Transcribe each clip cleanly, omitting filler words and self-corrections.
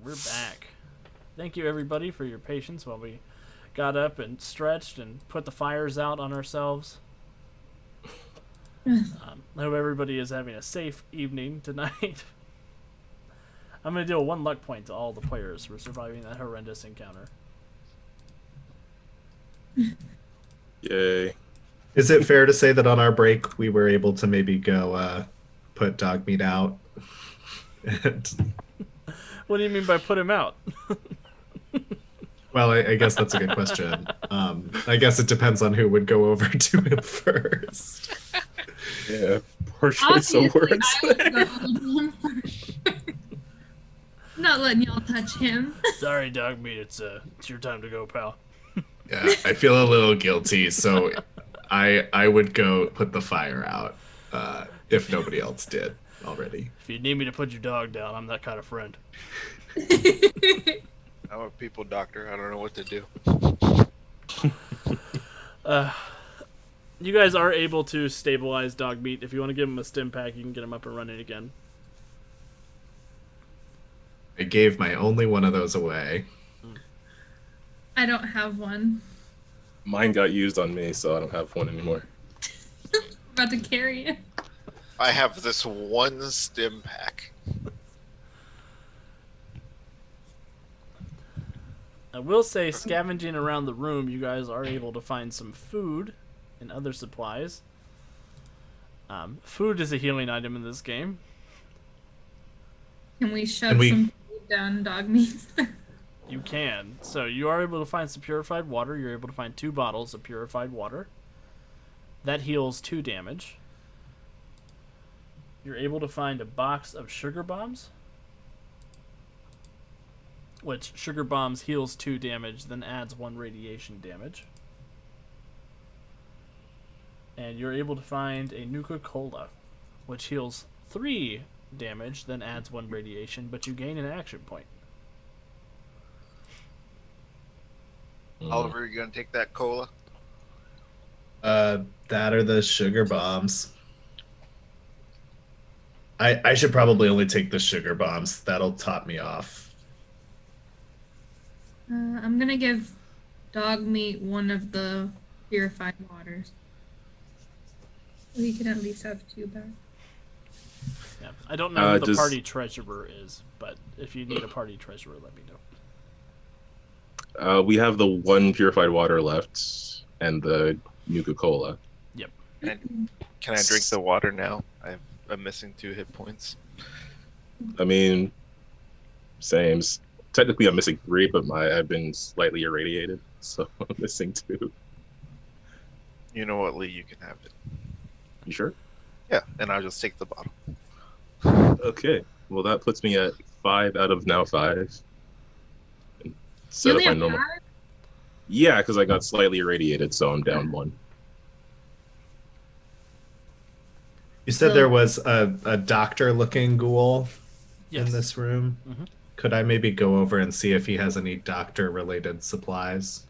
we're back. Thank you, everybody, for your patience while we got up and stretched and put the fires out on ourselves. I hope everybody is having a safe evening tonight. I'm going to deal 1 luck point to all the players for surviving that horrendous encounter. Yay. Is it fair to say that on our break we were able to maybe go put dog meat out? And, What do you mean by put him out? well, I guess that's a good question. I guess it depends on who would go over to him first. Yeah, poor choice of Obviously, words. I would go to him for sure. Not letting y'all touch him. Sorry, dog meat. It's your time to go, pal. Yeah, I feel a little guilty, so I would go put the fire out if nobody else did already. If you need me to put your dog down, I'm that kind of friend. I'm a people doctor. I don't know what to do. You guys are able to stabilize dog meat. If you want to give him a stim pack, you can get him up and running again. I gave my only one of those away. I don't have one. Mine got used on me, so I don't have one anymore. About to carry it. I have this one stim pack. I will say, scavenging around the room, you guys are able to find some food and other supplies. Food is a healing item in this game. Can we shove And we- some food down dog meat? You can. So you are able to find some purified water. You're able to find 2 bottles of purified water. That heals 2 damage. You're able to find a box of sugar bombs, which sugar bombs heals 2 damage, then adds 1 radiation damage. And you're able to find a Nuka-Cola, which heals 3 damage, then adds 1 radiation, but you gain an action point. Oliver, you gonna take that cola? That or the sugar bombs. I should probably only take the sugar bombs. That'll top me off. I'm gonna give dog meat one of the purified waters. So he can at least have 2 back. Yeah. I don't know who the does- party treasurer is, but if you need a party treasurer, let me know. We have the 1 purified water left and the Nuka-Cola. Can I drink the water now? I'm missing 2 hit points. I mean, same. Technically, I'm missing 3, but I've been slightly irradiated, so I'm missing 2. You know what, Lee? You can have it. You sure? Yeah, and I'll just take the bottle. Okay. Well, that puts me at 5 out of now 5. You Set only up my have normal. 5? Yeah, because I got slightly irradiated, so I'm down 1. You said So- there was a doctor-looking ghoul Yes. in this room. Mhm. Could I maybe go over and see if he has any doctor-related supplies?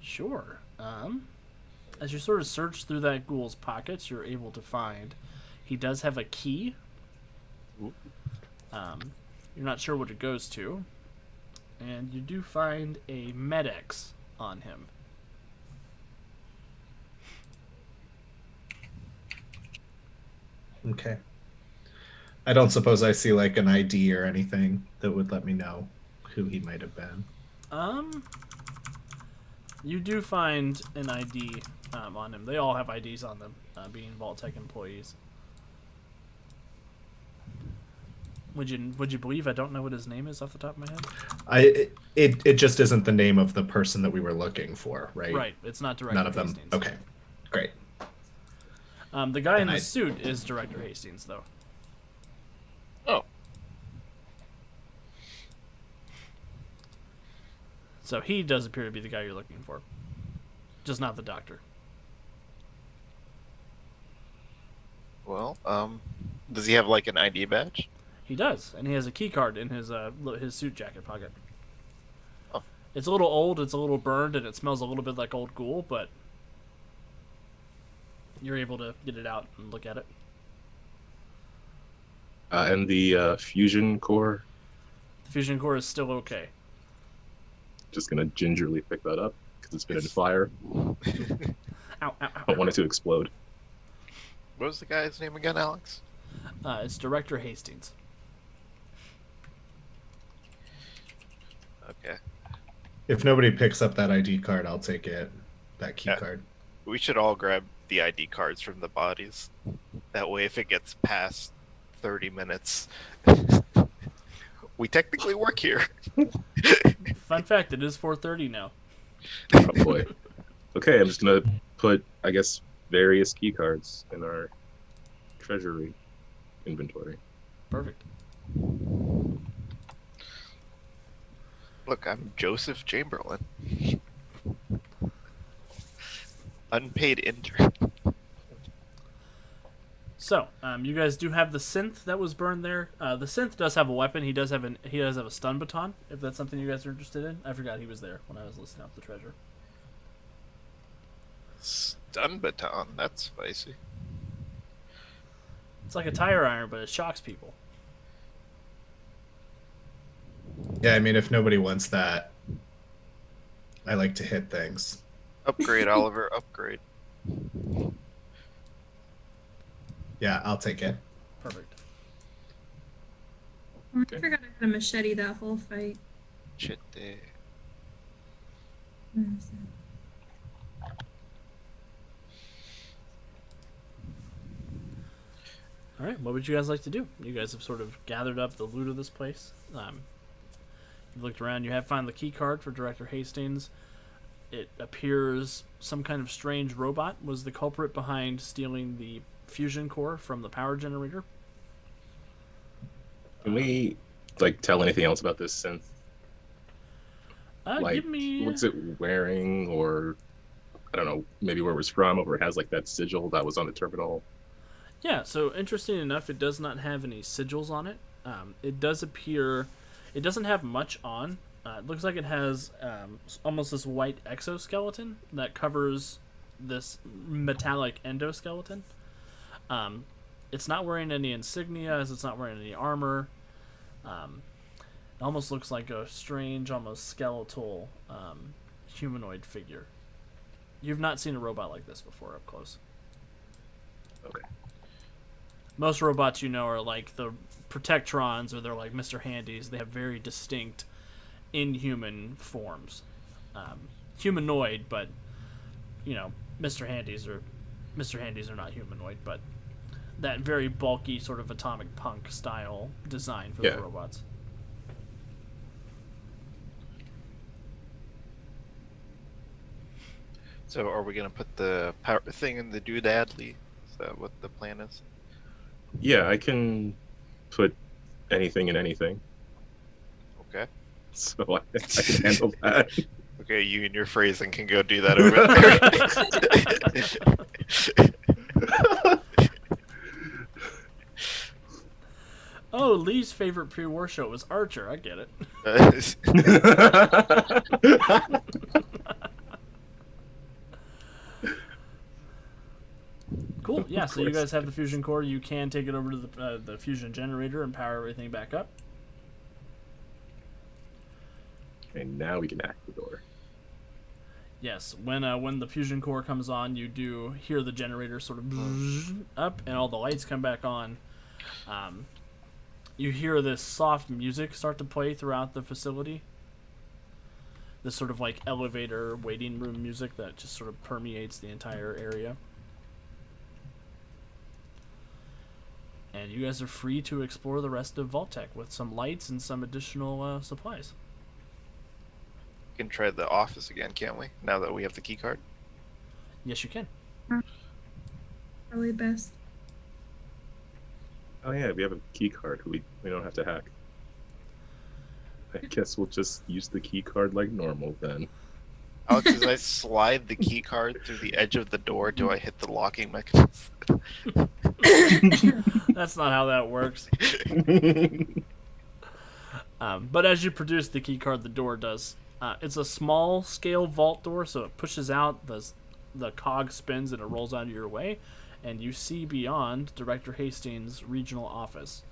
Sure. As you sort of search through that ghoul's pockets, you're able to find he does have a key. Ooh. You're not sure what it goes to. And you do find a Med-X on him. Okay. I don't suppose I see like an ID or anything that would let me know who he might have been. You do find an ID on him. They all have IDs on them, being Vault-Tec employees. Would you believe I don't know what his name is off the top of my head? It just isn't the name of the person that we were looking for, right? Right, it's not Director None of them. Hastings. Okay. Great. The guy in And the I- suit is Director Hastings, though. Oh. So he does appear to be the guy you're looking for. Just not the doctor. Well, does he have like an ID badge? He does, and he has a key card in his suit jacket pocket. Oh. It's a little old, it's a little burned, and it smells a little bit like old ghoul, but you're able to get it out and look at it. And the fusion core. Fusion core is still okay. Just gonna gingerly pick that up because it's been in fire. Ow, ow, ow, I don't want it to explode. What was the guy's name again, Alex? It's Director Hastings. Okay. If nobody picks up that ID card, I'll take it. That key Yeah. card. We should all grab the ID cards from the bodies. That way, if it gets past 30 minutes, we technically work here. Fun fact, it is 4:30 now. Oh boy. Okay, I'm just gonna put, I guess, various key cards in our treasury inventory. Perfect. Look, I'm Joseph Chamberlain. Unpaid intern. So, you guys do have the synth that was burned there. The synth does have a weapon. He does have a stun baton. If that's something you guys are interested in, I forgot he was there when I was listing out the treasure. Stun baton. That's spicy. It's like a tire iron, but it shocks people. Yeah, I mean, if nobody wants that, I like to hit things. Upgrade, Oliver. Upgrade. Yeah, I'll take it. Perfect. Oh, I forgot I had a machete that whole fight. Shit. There. Where is it? All right, what would you guys like to do? You guys have sort of gathered up the loot of this place. You've looked around. You have found the key card for Director Hastings. It appears some kind of strange robot was the culprit behind stealing the fusion core from the power generator. Can we tell anything else about this synth? Give me. What's it wearing, or I don't know, maybe where it was from, or it has that sigil that was on the terminal. Yeah, so interesting enough, it does not have any sigils on it. It does appear, it doesn't have much on. It looks like it has almost this white exoskeleton that covers this metallic endoskeleton. It's not wearing any insignia, as it's not wearing any armor. It almost looks like a strange, almost skeletal humanoid figure. You've not seen a robot like this before up close. Okay. Most robots are like the Protectrons, or they're like Mr. Handys. They have very distinct inhuman forms. Humanoid, but Mr. Handys are not humanoid, but that very bulky sort of atomic punk style design for Yeah. the robots. So, are we gonna put the power thing in the doodadly? Is that what the plan is? Yeah, I can put anything in anything, Okay. so I can handle that. Okay, you and your phrasing can go do that over there. Oh, Lee's favorite pre-war show was Archer. I get it. Cool. Yeah. So you guys have the fusion core. You can take it over to the fusion generator and power everything back up. And now we can hack the door. Yes. When the fusion core comes on, you do hear the generator sort of up, and all the lights come back on. You hear this soft music start to play throughout the facility. This sort of like elevator waiting room music that just sort of permeates the entire area. And you guys are free to explore the rest of Vault-Tec with some lights and some additional supplies. We can try the office again, can't we? Now that we have the key card. Yes, you can. Probably best. Oh yeah, we have a key card. We don't have to hack. I guess we'll just use the key card like normal then. Alex, as I slide the key card through the edge of the door, do I hit the locking mechanism? That's not how that works. But as you produce the key card, the door does. It's a small scale vault door, so it pushes out, the cog spins, and it rolls out of your way, and you see beyond Director Hastings' regional office.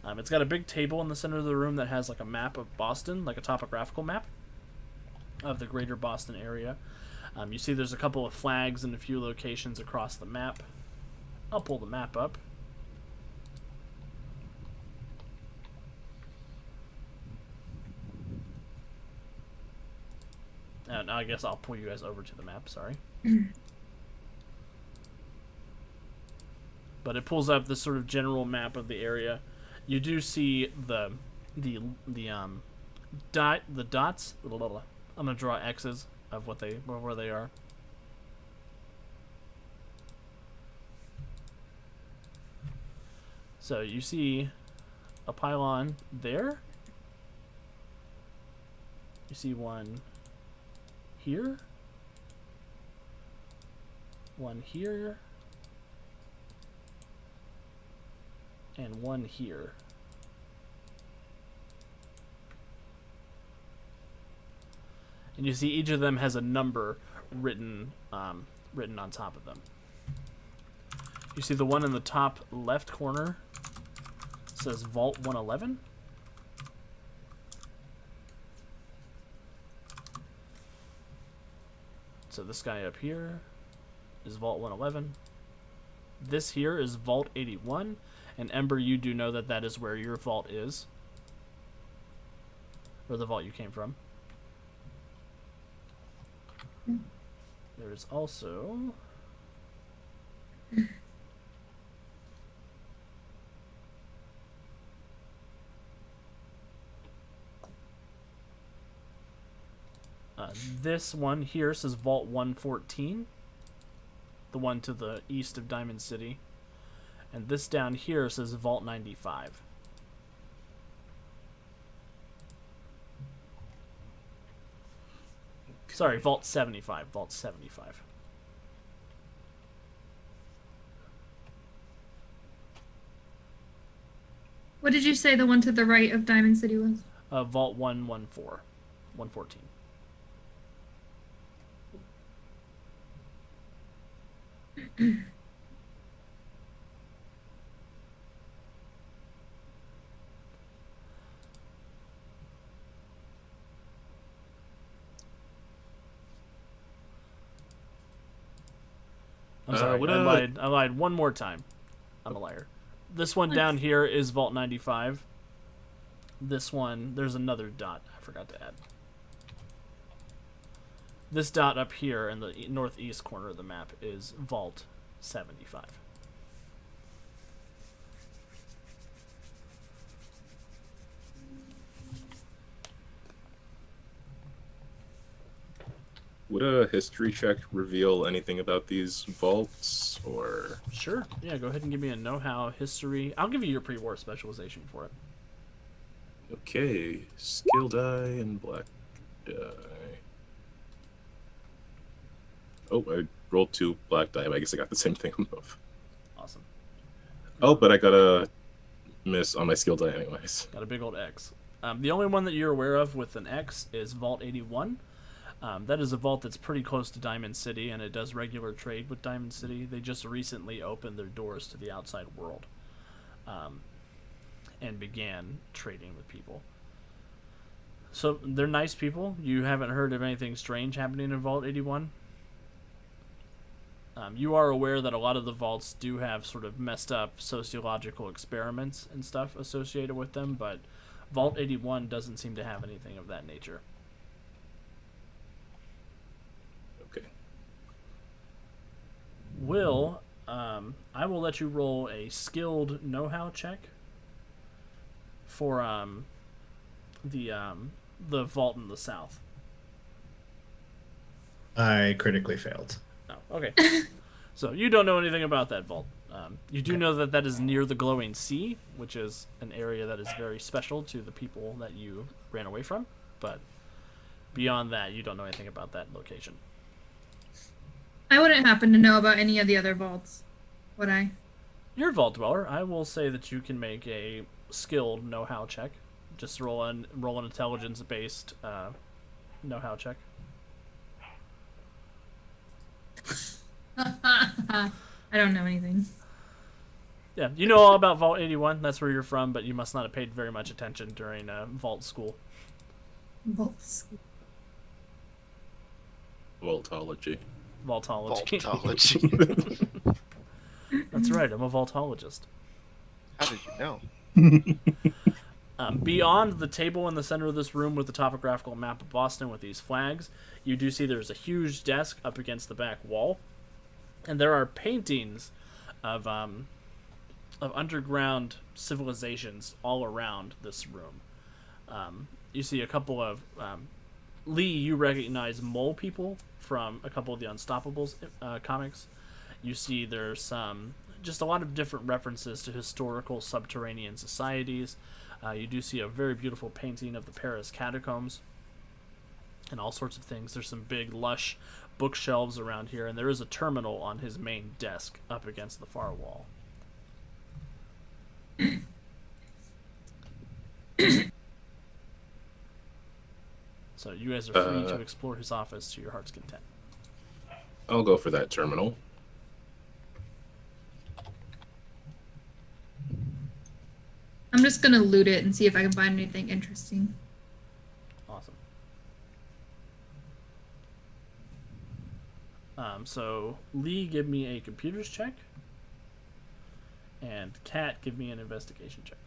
It's got a big table in the center of the room that has like a map of Boston, like a topographical map of the greater Boston area. You see there's a couple of flags in a few locations across the map. I'll pull the map up. And I guess I'll pull you guys over to the map, sorry. But it pulls up this sort of general map of the area. You do see the dots. I'm gonna draw X's of where they are. So you see a pylon there. You see one here. One here. And one here. And you see each of them has a number written on top of them. You see the one in the top left corner says Vault 111. So this guy up here is Vault 111. This here is Vault 81. And Ember, you do know that that is where your vault is. Or the vault you came from. There's also... this one here says Vault 114. The one to the east of Diamond City. And this down here says Vault 95. Sorry, Vault 75. Vault 75. What did you say the one to the right of Diamond City was? Vault 114. 114. I'm sorry, I lied one more time. I'm a liar. This one down here is Vault 95. This one, there's another dot I forgot to add. This dot up here in the northeast corner of the map is Vault 75. Would a history check reveal anything about these vaults, or? Sure. Yeah, go ahead and give me a know-how history. I'll give you your pre-war specialization for it. Okay, skill die and black die. Oh, I rolled 2 black die, but I guess I got the same thing on both. Awesome. Oh, but I got a miss on my skill die anyways. Got a big old X. The only one that you're aware of with an X is Vault 81. That is a vault that's pretty close to Diamond City, and it does regular trade with Diamond City. They just recently opened their doors to the outside world and began trading with people. So they're nice people. You haven't heard of anything strange happening in Vault 81? You are aware that a lot of the vaults do have sort of messed up sociological experiments and stuff associated with them, but Vault 81 doesn't seem to have anything of that nature. Okay. Will, I will let you roll a skilled know-how check for the vault in the south. I critically failed. Oh, okay. So you don't know anything about that vault. You do know that that is near the glowing sea, which is an area that is very special to the people that you ran away from. But beyond that, you don't know anything about that location. I wouldn't happen to know about any of the other vaults, would I? You're a vault dweller. I will say that you can make a skilled know-how check. Just roll an intelligence-based know-how check. I don't know anything. Yeah, you know all about Vault 81. That's where you're from, but you must not have paid very much attention during Vault school. Bolts. Vaultology. Vaultology. Vaultology. That's right, I'm a vaultologist. How did you know? Beyond the table in the center of this room with the topographical map of Boston with these flags, you do see there's a huge desk up against the back wall, and there are paintings of underground civilizations all around this room. You see a couple of Lee. You recognize mole people from a couple of the Unstoppables comics. You see there's just a lot of different references to historical subterranean societies. You do see a very beautiful painting of the Paris catacombs and all sorts of things. There's some big, lush bookshelves around here, and there is a terminal on his main desk up against the far wall. So you guys are free to explore his office to your heart's content. I'll go for that terminal. I'm just gonna loot it and see if I can find anything interesting. Awesome. So Lee, give me a computers check, and Kat, give me an investigation check.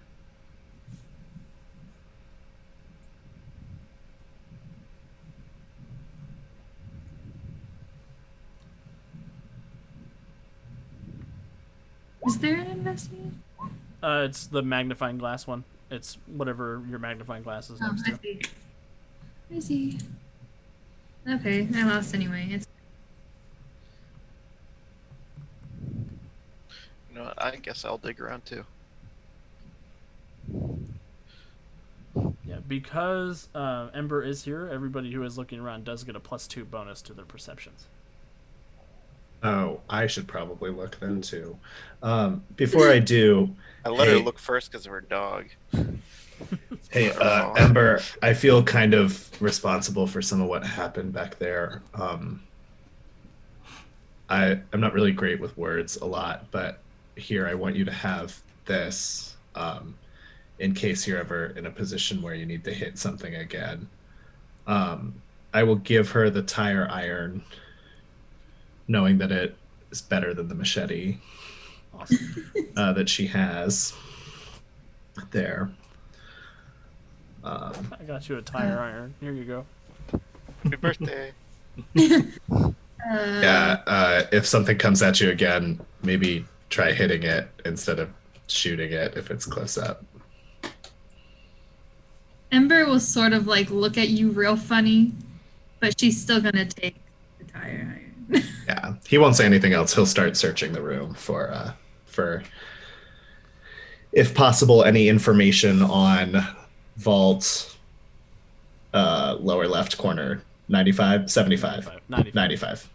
Is there an investigation? It's the magnifying glass one. It's whatever your magnifying glass is Oh, next I to. see. I see. Okay, I lost anyway. It's You know what? I guess I'll dig around too. Yeah, because Ember is here, everybody who is looking around does get a +2 bonus to their perceptions. Oh, I should probably look then too. Before I do, I let her Hey. look first because of her dog. hey, Oh. Ember, I feel kind of responsible for some of what happened back there. I'm not really great with words a lot, but here I want you to have this in case you're ever in a position where you need to hit something again. I will give her the tire iron, knowing that it is better than the machete Awesome. that she has there. I got you a tire iron. Here you go. Happy birthday. Yeah, if something comes at you again, maybe try hitting it instead of shooting it if it's close up. Ember will sort of like look at you real funny, but she's still gonna take the tire iron. Yeah, he won't say anything else. He'll start searching the room for if possible, any information on Vault lower left corner, 95, 75, 95.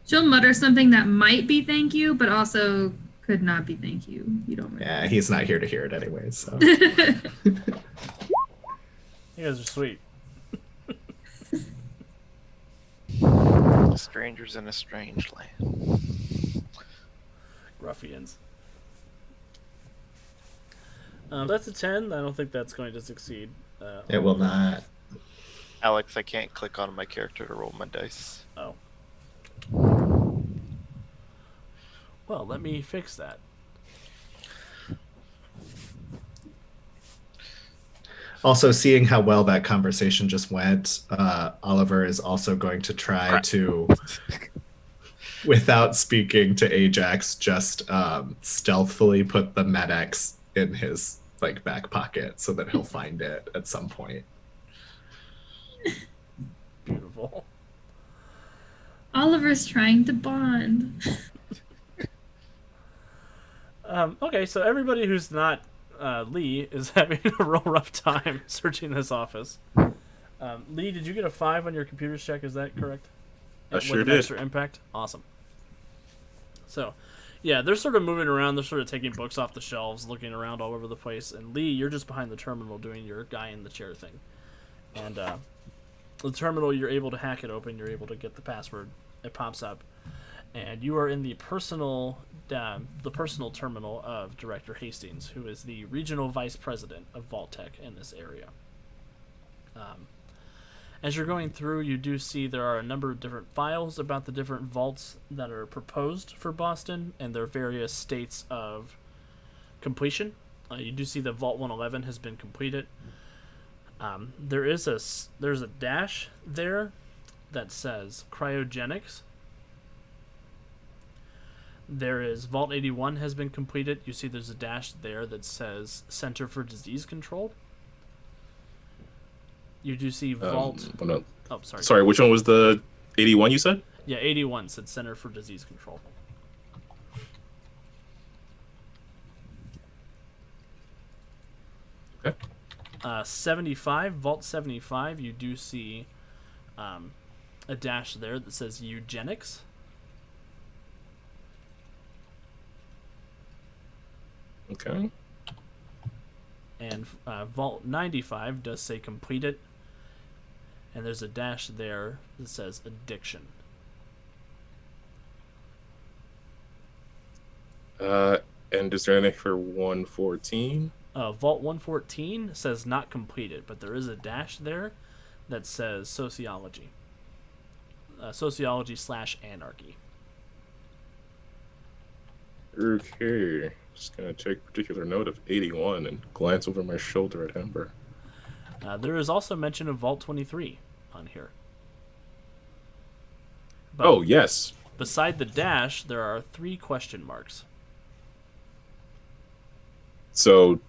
She'll mutter something that might be thank you, but also could not be thank you. You don't really. Yeah, he's not here to hear it anyway, so. You guys are sweet. Strangers in a strange land. Ruffians. That's a 10. I don't think that's going to succeed. It will not. Alex, I can't click on my character to roll my dice. Oh. Well, let me fix that. Also, seeing how well that conversation just went, Oliver is also going to try to, without speaking to Ajax, just stealthily put the Med-X in his back pocket so that he'll find it at some point. Beautiful. Oliver's trying to bond. Okay, so everybody who's not Lee is having a real rough time searching this office. Lee, did you get a 5 on your computer's check? Is that correct? I sure With did. an extra impact? Awesome. So, yeah, they're sort of moving around. They're sort of taking books off the shelves, looking around all over the place. And Lee, you're just behind the terminal doing your guy in the chair thing. And the terminal, you're able to hack it open. You're able to get the password. It pops up. And you are in the personal terminal of Director Hastings, who is the regional vice president of Vault-Tec in this area. As you're going through, you do see there are a number of different files about the different vaults that are proposed for Boston and their various states of completion. You do see that Vault 111 has been completed. There's a dash there that says cryogenics. There is Vault 81 has been completed. You see there's a dash there that says Center for Disease Control. You do see Vault... no. Oh, sorry. Sorry, which one was the 81 you said? Yeah, 81 said Center for Disease Control. Okay. 75, Vault 75, you do see a dash there that says eugenics. Okay. And Vault 95 does say completed. And there's a dash there that says addiction. And is there anything for 114? Vault 114 says not completed, but there is a dash there that says sociology. Sociology/anarchy. Okay. Just gonna take particular note of 81 and glance over my shoulder at Ember. There is also mention of Vault 23 on here. But Oh, yes. beside the dash, there are 3 question marks. So,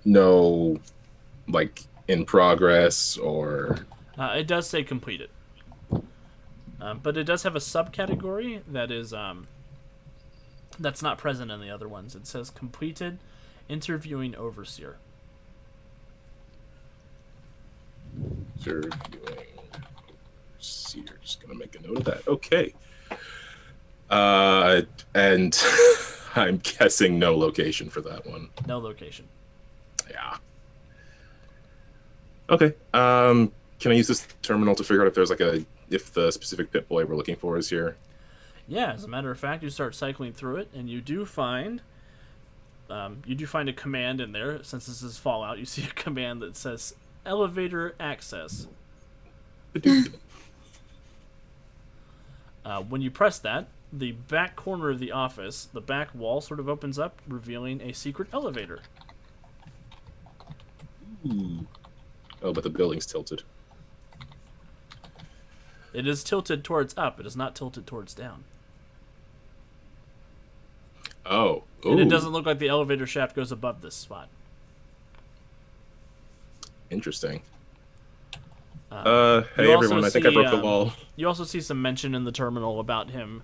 no, like, in progress or... It does say completed. But it does have a subcategory that is that's not present in the other ones. It says completed interviewing overseer. Interviewing overseer. Just gonna make a note of that. Okay. And I'm guessing no location for that one. No location. Yeah. Okay. Can I use this terminal to figure out if there's if the specific Pip-Boy we're looking for is here? Yeah, as a matter of fact, you start cycling through it, and you do find a command in there. Since this is Fallout, you see a command that says elevator access. When you press that, the back corner of the office, the back wall sort of opens up, revealing a secret elevator. Ooh. Oh, but the building's tilted. It is tilted towards up. It is not tilted towards down. Oh. Ooh. And it doesn't look like the elevator shaft goes above this spot. Interesting. Hey You everyone, also I think I see, broke the wall. You also see some mention in the terminal about him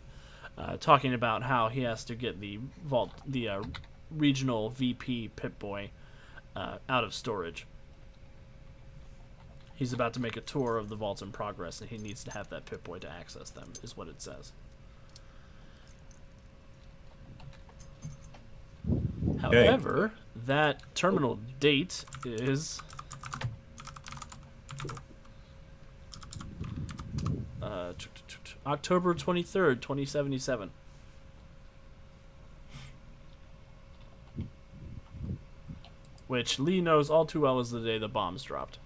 talking about how he has to get the regional VP Pip-Boy out of storage. He's about to make a tour of the vaults in progress, and he needs to have that Pip-Boy to access them, is what it says. Okay. However, that terminal date is October 23rd, 2077. Which Lee knows all too well is the day the bombs dropped.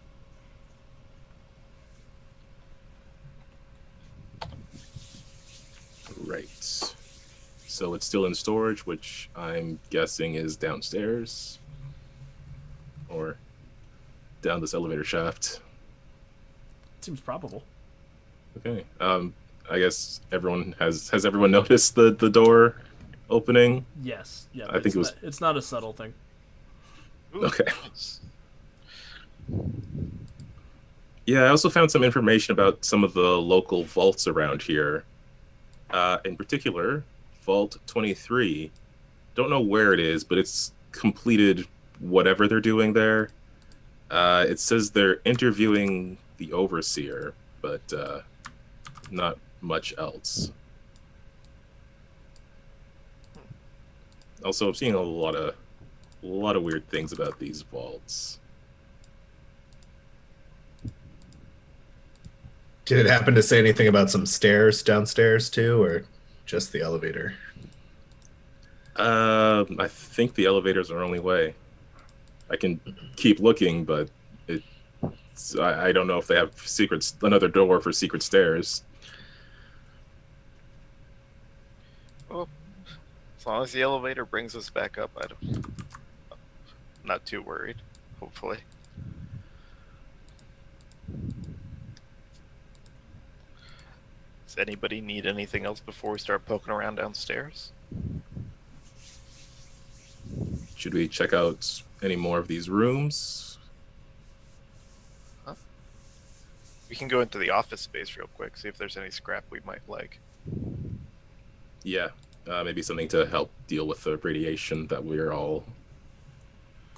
Right. So it's still in storage, which I'm guessing is downstairs. Or down this elevator shaft. Seems probable. Okay. I guess everyone has everyone noticed the door opening? Yes. Yeah. I think it's not a subtle thing. Okay. Yeah, I also found some information about some of the local vaults around here. In particular, Vault 23. Don't know where it is, but it's completed whatever they're doing there. It says they're interviewing the overseer, but not much else. Also, I'm seeing a lot of weird things about these vaults. Did it happen to say anything about some stairs downstairs too, or just the elevator? I think the elevator's our only way. I can keep looking, but I don't know if they have another door for secret stairs. Well, as long as the elevator brings us back up, I'm not too worried. Hopefully. Does anybody need anything else before we start poking around downstairs? Should we check out any more of these rooms? We can go into the office space real quick, see if there's any scrap we might like. Yeah, maybe something to help deal with the radiation that we're all,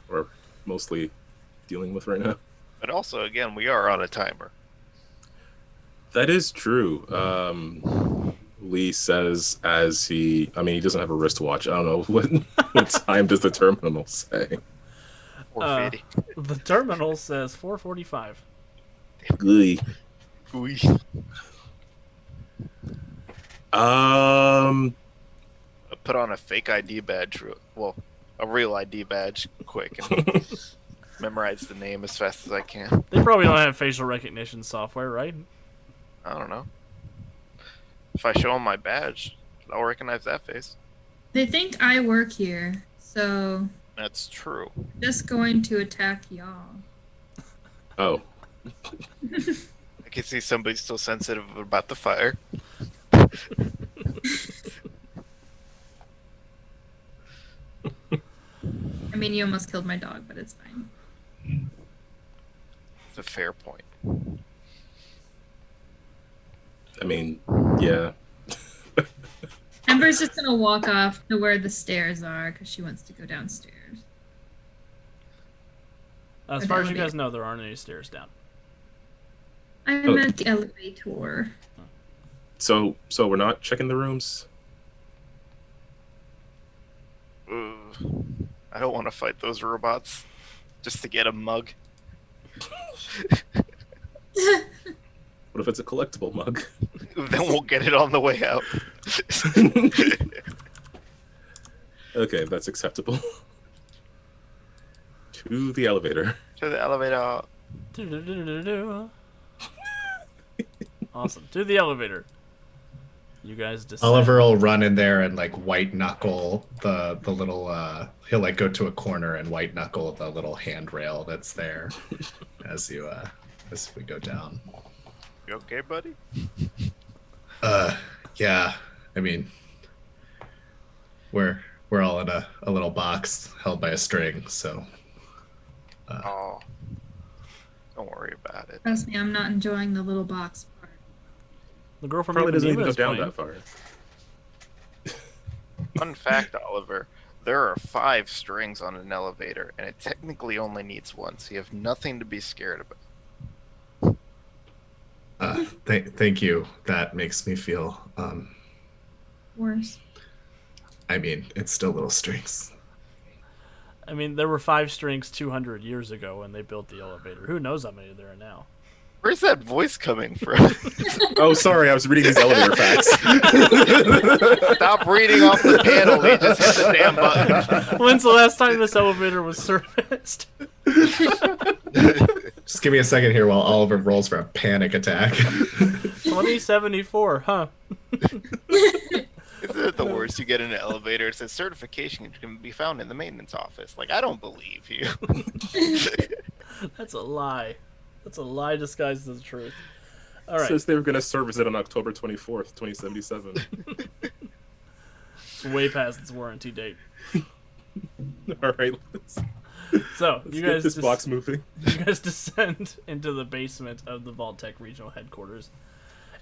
or mostly, dealing with right now. But also, again, we are on a timer. That is true. Lee says he doesn't have a wristwatch. I don't know what time does the terminal say. 450. The terminal says 4:45. Lee. Ooh. Put on a fake ID badge. Well, a real ID badge quick and memorize the name as fast as I can. They probably don't have facial recognition software, right? I don't know. If I show them my badge, I'll recognize that face. They think I work here, so That's true. just going to attack y'all. Oh. I can see somebody's still sensitive about the fire. I mean, you almost killed my dog, but it's fine. It's a fair point. I mean, yeah. Ember's just gonna walk off to where the stairs are because she wants to go downstairs. As Or far the as you guys elevator. know, there aren't any stairs down. I'm at the elevator. So we're not checking the rooms? Ooh. I don't want to fight those robots just to get a mug. What if it's a collectible mug? Then we'll get it on the way out. Okay, that's acceptable. To the elevator. To the elevator. Do-do-do-do-do. Awesome. To the elevator. You guys descend. Oliver will run in there and like white knuckle the little he'll like go to a corner and white knuckle the little handrail that's there as we go down. You okay, buddy? Yeah. I mean we're all in a little box held by a string, so Oh. Don't worry about it. Trust me, I'm not enjoying the little box part. The girl from Probably doesn't even Ipanema go is down playing. that far. Fun fact, Oliver. There are 5 strings on an elevator, and it technically only needs 1, so you have nothing to be scared about. thank you. That makes me feel Worse. I mean, it's still little strings. I mean, there were 5 strings 200 years ago when they built the elevator. Who knows how many there are now? Where's that voice coming from? Oh, sorry, I was reading these elevator facts. Stop reading off the panel. You just hit the damn button. When's the last time this elevator was serviced? Just give me a second here while Oliver rolls for a panic attack. 2074, huh? Isn't it the worst? You get in an elevator, it says certification can be found in the maintenance office. Like, I don't believe you. That's a lie. That's a lie disguised as the truth. All right. Says they were going to service it on October 24th, 2077. It's way past its warranty date. All right, So, let's you get guys this box moving. You guys descend into the basement of the Vault-Tec regional headquarters,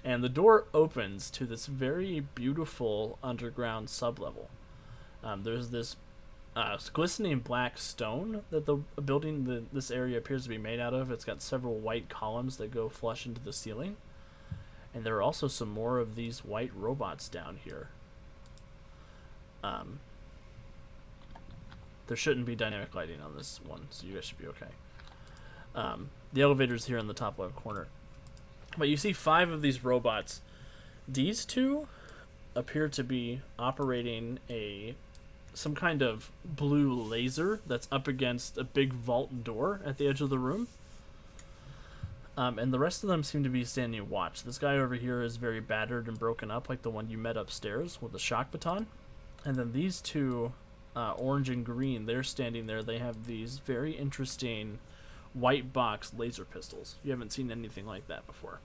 and the door opens to this very beautiful underground sublevel. There's this glistening black stone that the building this area appears to be made out of. It's got several white columns that go flush into the ceiling, and there are also some more of these white robots down here. There shouldn't be dynamic lighting on this one, so you guys should be okay. The elevator's here in the top left corner. But you see 5 of these robots. These 2 appear to be operating some kind of blue laser that's up against a big vault door at the edge of the room. And the rest of them seem to be standing watch. This guy over here is very battered and broken up, like the one you met upstairs with the shock baton. And then these two, orange and green, they're standing there. They have these very interesting white box laser pistols. You haven't seen anything like that before.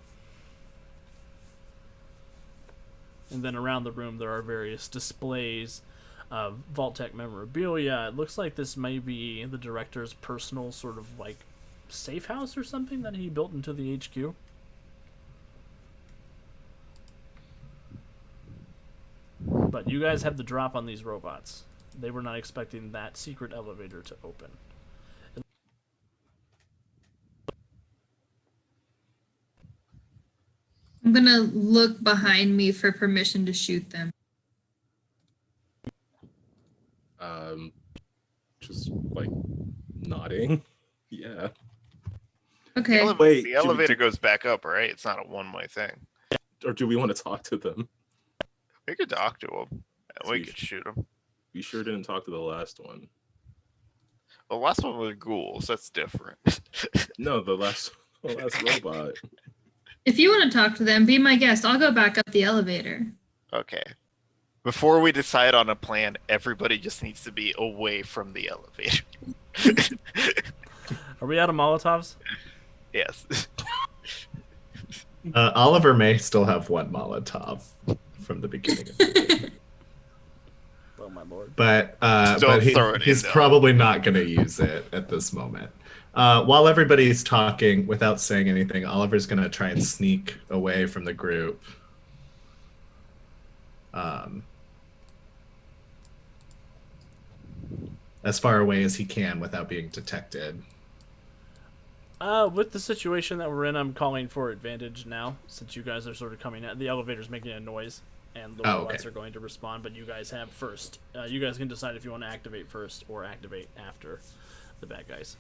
And then around the room there are various displays of Vault-Tec memorabilia. It looks like this may be the director's personal sort of like safe house or something that he built into the HQ. But you guys have the drop on these robots. They were not expecting that secret elevator to open. I'm gonna look behind me for permission to shoot them. Just like nodding. Yeah. Okay. Wait, The elevator goes back up, right? It's not a one-way thing. Or do we want to talk to them? We could talk to them. And we Sweet. could shoot them. We sure didn't talk to the last one. The last one was ghouls. That's different. No, the last robot. If you want to talk to them, be my guest. I'll go back up the elevator. Okay. Before we decide on a plan, everybody just needs to be away from the elevator. Are we out of Molotovs? Yes. Oliver may still have one Molotov from the beginning of the game. Oh my lord. But Don't throw it he's in, though. probably not going to use it at this moment. While everybody's talking without saying anything, Oliver's going to try and sneak away from the group. As far away as he can without being detected. With the situation that we're in, I'm calling for advantage now, since you guys are sort of coming at the elevator's making a noise, and the robots are going to respond, but you guys have first. You guys can decide if you want to activate first or activate after the bad guys.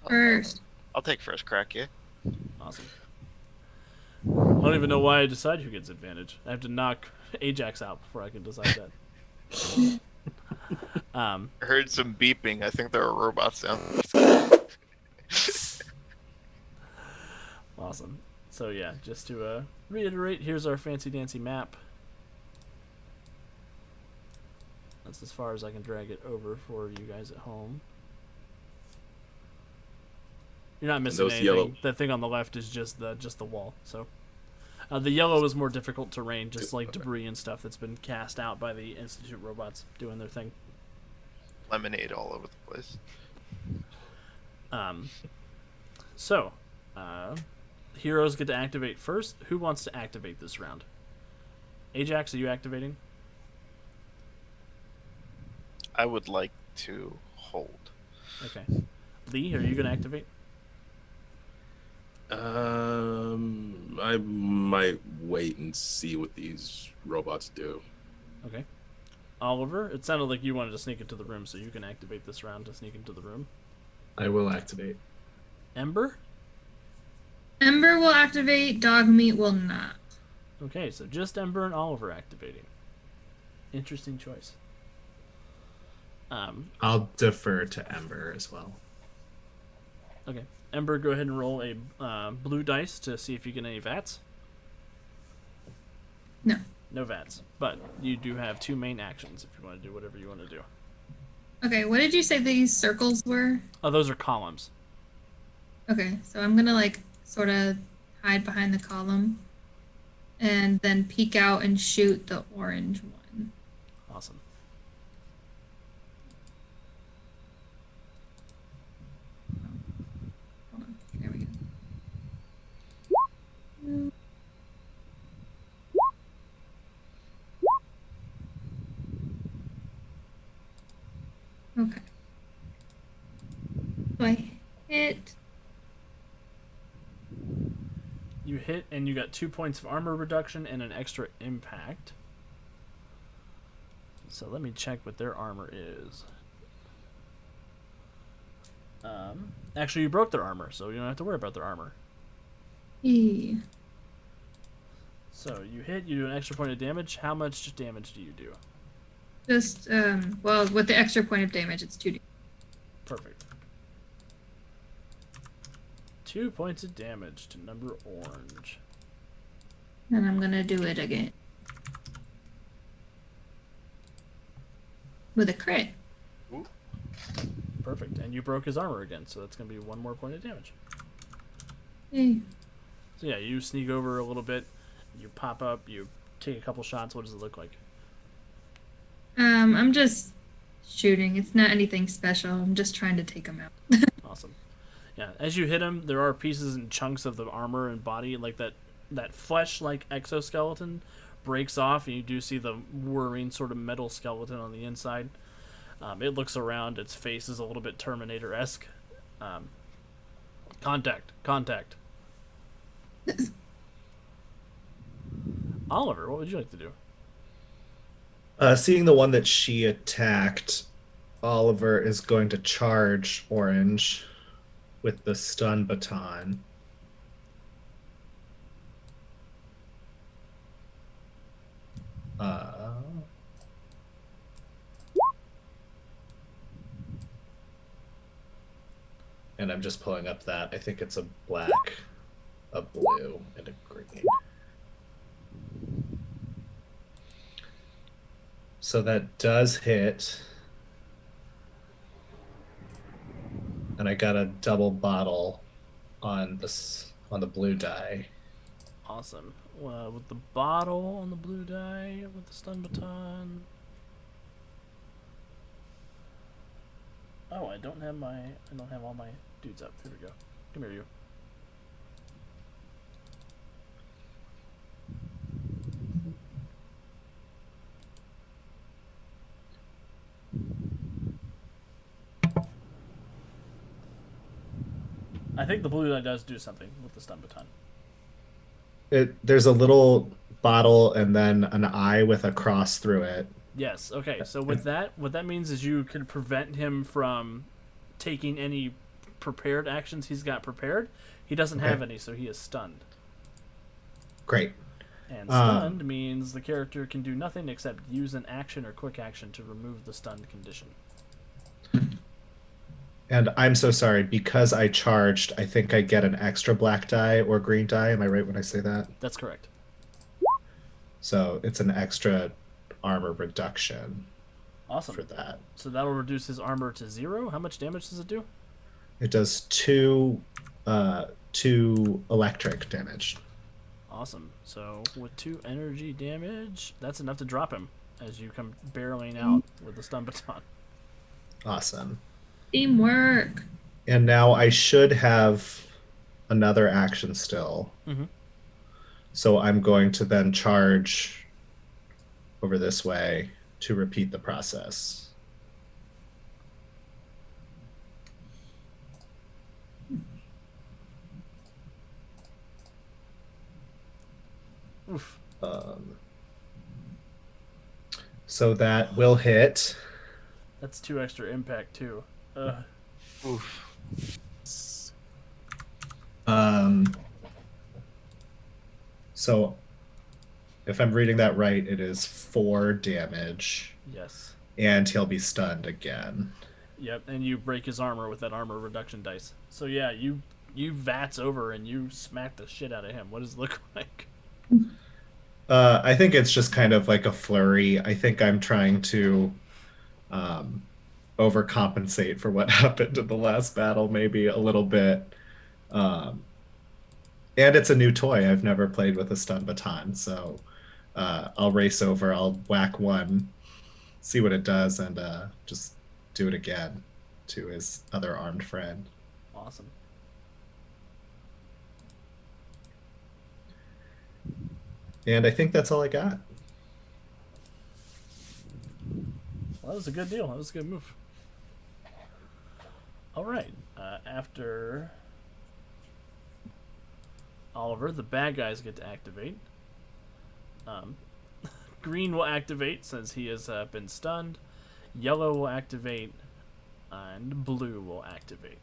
First. I'll take first crack, yeah. Awesome. I don't even know why I decide who gets advantage. I have to knock Ajax out before I can decide that. I heard some beeping. I think there are robots down. Awesome. So yeah, just to reiterate, here's our fancy dancy map. That's as far as I can drag it over for you guys at home. You're not missing anything. Yellow. That thing on the left is just the wall. So the yellow is more difficult terrain, just like debris and stuff that's been cast out by the Institute robots doing their thing. Lemonade all over the place. So, heroes get to activate first. Who wants to activate this round? Ajax, are you activating? I would like to hold. Okay. Lee, are you going to activate? I might wait and see what these robots do. Okay. Oliver, it sounded like you wanted to sneak into the room, so you can activate this round to sneak into the room. I will activate. Ember? Ember will activate, dog meat will not. Okay, so just Ember and Oliver activating. Interesting choice. I'll defer to Ember as well. Okay. Ember, go ahead and roll a blue dice to see if you get any VATs. No. No VATs, but you do have two main actions if you want to do whatever you want to do. Okay, what did you say these circles were? Oh, those are columns. Okay, so I'm gonna like sort of hide behind the column and then peek out and shoot the orange one. Awesome. Hold on, there we go. Okay. So I hit. You hit, and you got 2 points of armor reduction and an extra impact. So let me check what their armor is. Actually, you broke their armor, so you don't have to worry about their armor. E. So you hit, you do an extra point of damage. How much damage do you do? Just well, with the extra point of damage, it's 2d. Perfect. 2 points of damage to number orange. And I'm gonna do it again with a crit. Perfect. And you broke his armor again, so that's going to be 1 more point of damage. Yay. So yeah, you sneak over a little bit, you pop up, you take a couple shots. What does it look like? I'm just shooting. It's not anything special. I'm just trying to take him out. Awesome. Yeah, as you hit him, there are pieces and chunks of the armor and body, like that flesh-like exoskeleton breaks off, and you do see the whirring sort of metal skeleton on the inside. It looks around. Its face is a little bit Terminator-esque. Contact. Oliver, what would you like to do? Seeing the one that she attacked, Oliver is going to charge Orange with the stun baton. And I'm just pulling up that. I think it's a black, a blue, and a green. So that does hit. And I got a double bottle on the blue die. Awesome. With the bottle on the blue die, with the stun baton. Oh, I don't have all my dudes up. Here we go. Come here, you. I think the blue die does do something with the stun baton. There's a little bottle and then an eye with a cross through it. Yes. Okay. So with that, what that means is you can prevent him from taking any prepared actions he's got prepared. He doesn't have any, so he is stunned. Great. And stunned means the character can do nothing except use an action or quick action to remove the stunned condition. And I'm so sorry, because I charged, I think I get an extra black die or green die. Am I right when I say that? That's correct. So it's an extra armor reduction. Awesome. For that. So that'll reduce his armor to 0. How much damage does it do? It does two electric damage. Awesome. So with 2 energy damage, that's enough to drop him as you come barreling out with the stun baton. Awesome. Teamwork. And now I should have another action still. Mm-hmm. So I'm going to then charge over this way to repeat the process. Oof. So that will hit. That's 2 extra impact too. Oof. So if I'm reading that right, it is 4 damage. Yes. And he'll be stunned again. Yep, and you break his armor with that armor reduction dice. So yeah, you vats over and you smack the shit out of him. What does it look like? I think it's just kind of like a flurry. I think I'm trying to overcompensate for what happened in the last battle, maybe a little bit. And it's a new toy. I've never played with a stun baton, so I'll race over, I'll whack one, see what it does, and just do it again to his other armed friend. Awesome. And I think that's all I got. Well, that was a good deal. That was a good move. All right. After Oliver, the bad guys get to activate. Green will activate since he has been stunned. Yellow will activate. And blue will activate.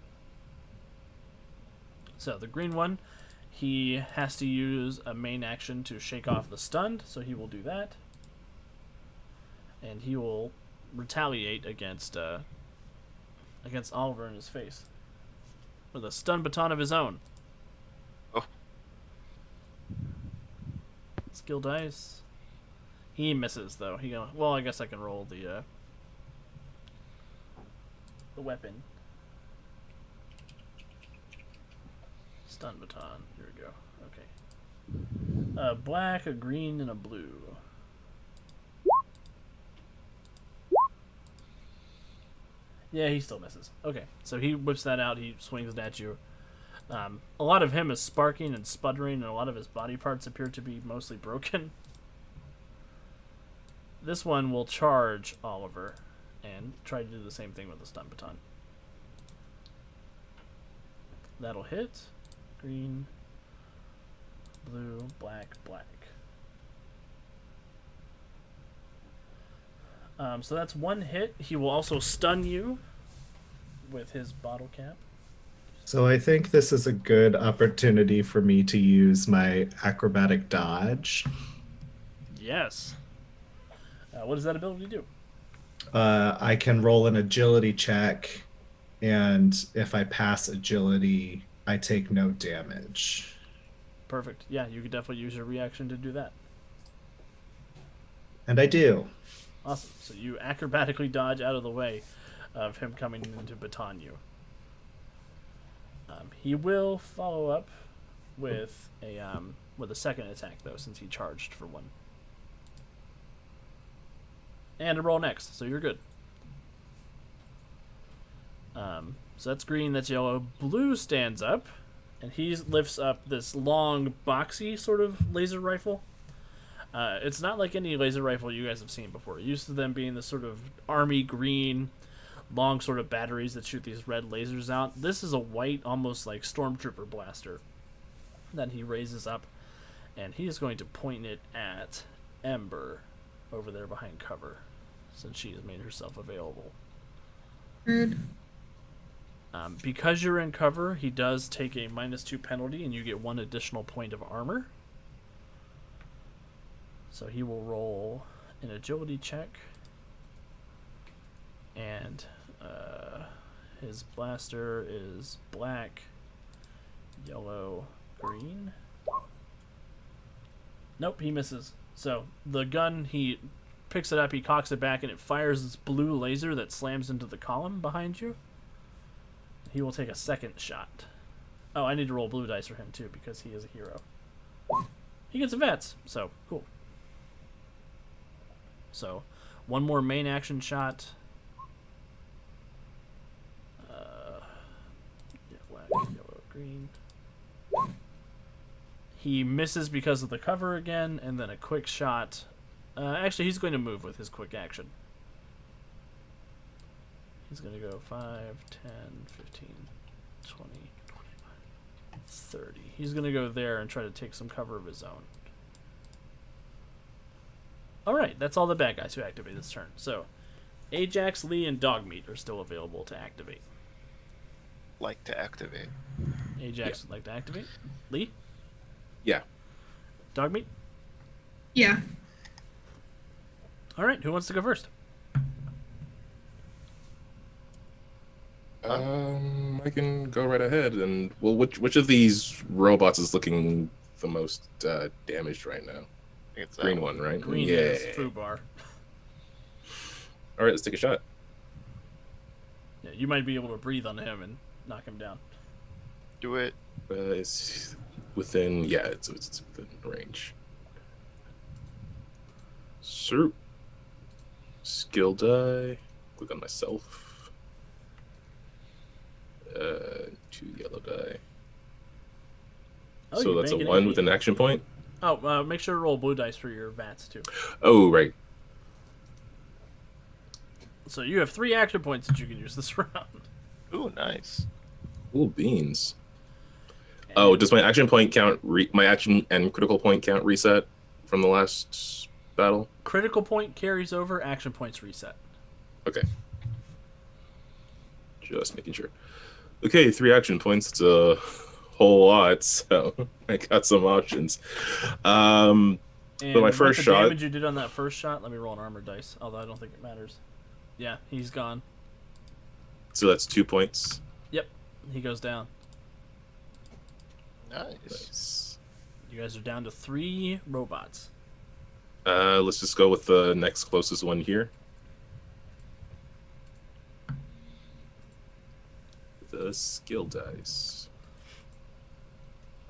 So the green one, he has to use a main action to shake off the stunned, so he will do that. And he will retaliate against Oliver in his face with a stun baton of his own. Oh. Skill dice. He misses though. Well, I guess I can roll the weapon. Stun baton. Here we go. Okay. A black, a green, and a blue. Yeah, he still misses. Okay, so he whips that out. He swings it at you. A lot of him is sparking and sputtering, and a lot of his body parts appear to be mostly broken. This one will charge Oliver and try to do the same thing with the stun baton. That'll hit. Green, blue, black, black. So that's one hit. He will also stun you with his bottle cap. So I think this is a good opportunity for me to use my acrobatic dodge. Yes. What does that ability do? I can roll an agility check, and if I pass agility, I take no damage. Perfect. Yeah, you could definitely use your reaction to do that. And I do. Awesome. So you acrobatically dodge out of the way of him coming in to baton you. He will follow up with a second attack though, since he charged for one. And a roll next, so you're good. So that's green, that's yellow. Blue stands up, and he lifts up this long, boxy sort of laser rifle. It's not like any laser rifle you guys have seen before. Used to them being the sort of army green, long sort of batteries that shoot these red lasers out. This is a white, almost like stormtrooper blaster that he raises up, and he is going to point it at Ember over there behind cover, since she has made herself available. Rude. Because you're in cover, he does take a -2 penalty, and you get 1 additional point of armor. So he will roll an agility check, and his blaster is black, yellow, green. Nope, he misses. So the gun, he picks it up, he cocks it back, and it fires this blue laser that slams into the column behind you. He will take a second shot. Oh, I need to roll blue dice for him too, because he is a hero. He gets a vets, so cool. So, one more main action shot. Black, yellow, green. He misses because of the cover again, and then a quick shot. Actually, he's going to move with his quick action. He's going to go 5, 10, 15, 20, 25, 30. He's going to go there and try to take some cover of his own. Alright, that's all the bad guys who activate this turn. So, Ajax, Lee, and Dogmeat are still available to activate. Like to activate. Ajax would like to activate. Lee? Yeah. Dogmeat? Yeah. Alright, who wants to go first? I can go right ahead. And well, which of these robots is looking the most damaged right now? It's Green one, right? Green yeah. is Fubar. All right, let's take a shot. Yeah, you might be able to breathe on him and knock him down. Do it. It's within, yeah, it's within range. Sir. Skill die. Click on myself. 2 yellow die. Oh, So you that's a make an 1 80. with an action point. Oh, make sure to roll blue dice for your VATS too. Oh, right. So you have 3 action points that you can use this round. Ooh, nice. Ooh, beans. And Oh, does my action point count? My action and critical point count reset from the last battle? critical point carries over, action points reset. Okay. Just making sure. Okay, 3 action points. It's a whole lot, so I got some options. And But my with first the shot, damage you did on that first shot, let me roll an armor dice. Although I don't think it matters. Yeah, he's gone. so that's 2 points. Yep, he goes down. Nice. Nice. You guys are down to 3 robots. Let's just go with the next closest one here. The skill dice.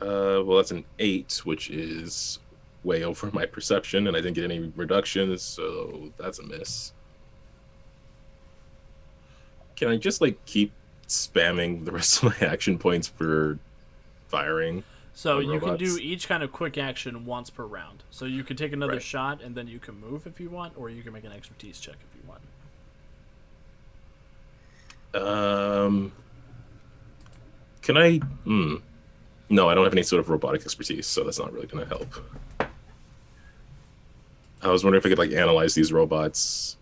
Well, that's an 8, which is way over my perception, and I didn't get any reductions, so that's a miss. Can I just like keep spamming the rest of my action points for firing? So on you can do robots? each kind of quick action once per round. So you can take another Right. shot and then you can move if you want, or you can make an expertise check if you want. Can I? No, I don't have any sort of robotic expertise, so that's not really going to help. I was wondering if I could like analyze these robots,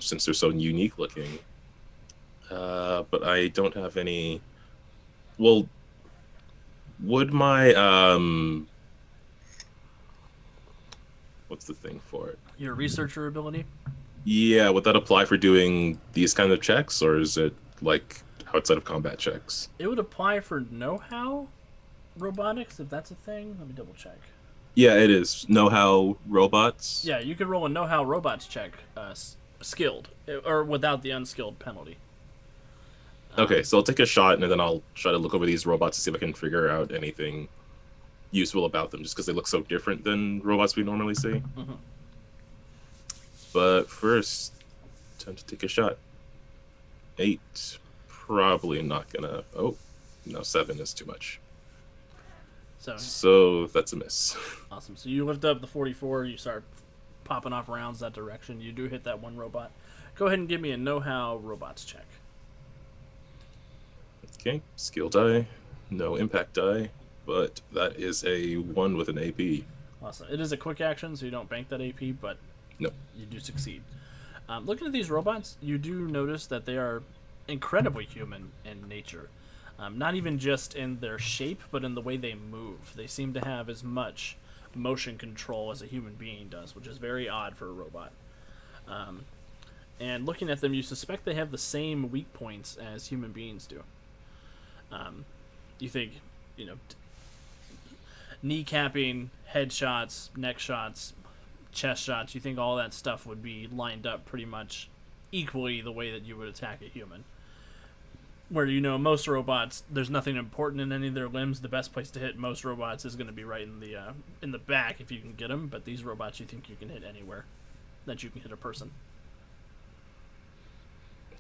since they're so unique looking. But I don't have any. Well, would my what's the thing for it? Your researcher ability? Yeah, would that apply for doing these kind of checks, or is it like outside of combat checks? It would apply for know-how robotics, if that's a thing. Let me double check. Yeah, it is. Know-how robots. Yeah, you could roll a know-how robots check, skilled, or without the unskilled penalty. Okay, so I'll take a shot and then I'll try to look over these robots to see if I can figure out anything useful about them, just because they look so different than robots we normally see. Mhm. But first, time to take a shot. 8, probably not gonna. Oh, no, 7 is too much. So that's a miss. Awesome. So you lift up the 44, you start popping off rounds that direction. You do hit that one robot. Go ahead and give me a know-how robots check. Okay, skill die, no impact die, but that is a 1 with an AP. Awesome. It is a quick action, so you don't bank that AP, but No. you do succeed. Looking at these robots, you do notice that they are incredibly human in nature. Not even just in their shape, but in the way they move. They seem to have as much motion control as a human being does, which is very odd for a robot. And looking at them, you suspect they have the same weak points as human beings do. You think, kneecapping, headshots, neck shots, chest shots, you think all that stuff would be lined up pretty much equally the way that you would attack a human. Where, most robots, there's nothing important in any of their limbs. The best place to hit most robots is going to be right in the back if you can get them. But these robots, you think you can hit anywhere that you can hit a person.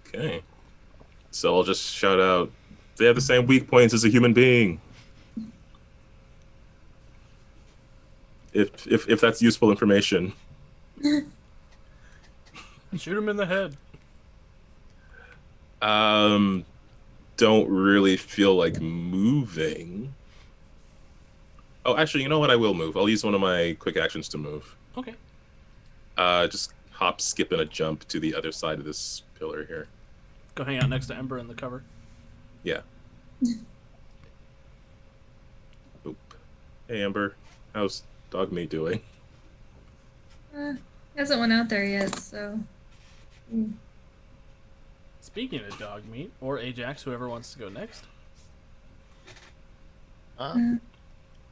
Okay. So I'll just shout out, they have the same weak points as a human being. If that's useful information. Shoot him in the head. Don't really feel like moving. Oh, actually, you know what? I will move. I'll use one of my quick actions to move. Okay. Just hop, skip, and a jump to the other side of this pillar here. Go hang out next to Ember in the cover. Yeah. Oop. Hey, Amber. How's Dog Me doing? He hasn't went out there yet, so. Speaking of dog meat, or Ajax, whoever wants to go next. My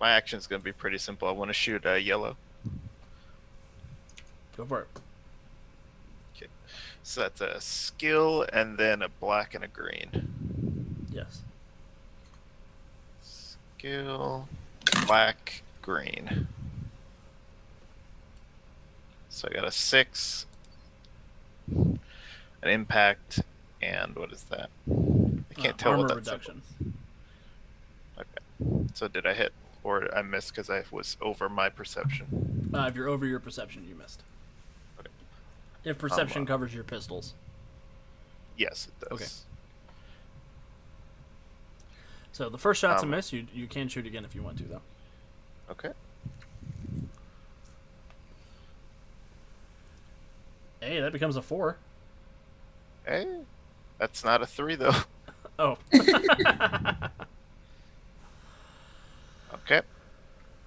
action's gonna be pretty simple. I want to shoot a yellow. Go for it. Okay. So that's a skill and then a black and a green. Yes. Skill, black, green. So I got a 6, an impact, and what is that? I can't tell what armor that's. reduction. Okay. So did I hit, or I missed because I was over my perception? If you're over your perception, you missed. Okay. If perception covers your pistols. Yes, it does. Okay. So the first shot's a miss. You can shoot again if you want to, though. Okay. Hey, that becomes a 4. Hey, that's not a 3 though. Oh.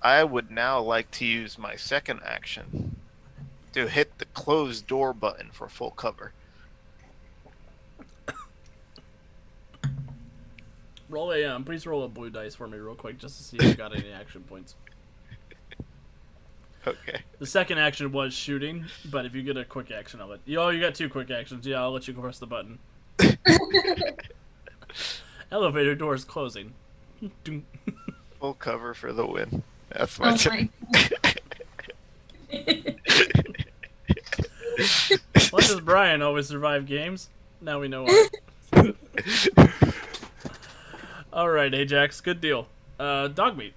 I would now like to use my second action to hit the closed door button for full cover. Please roll a blue dice for me real quick, just to see if you got any action points. Okay. The second action was shooting, but if you get a quick action, I'll let you. Oh, you got 2 quick actions. Yeah, I'll let you press the button. Elevator doors closing. Doom. Full cover for the win. That's my turn. Why does Brian always survive games? Now we know why. Alright, Ajax, good deal. Dog meat.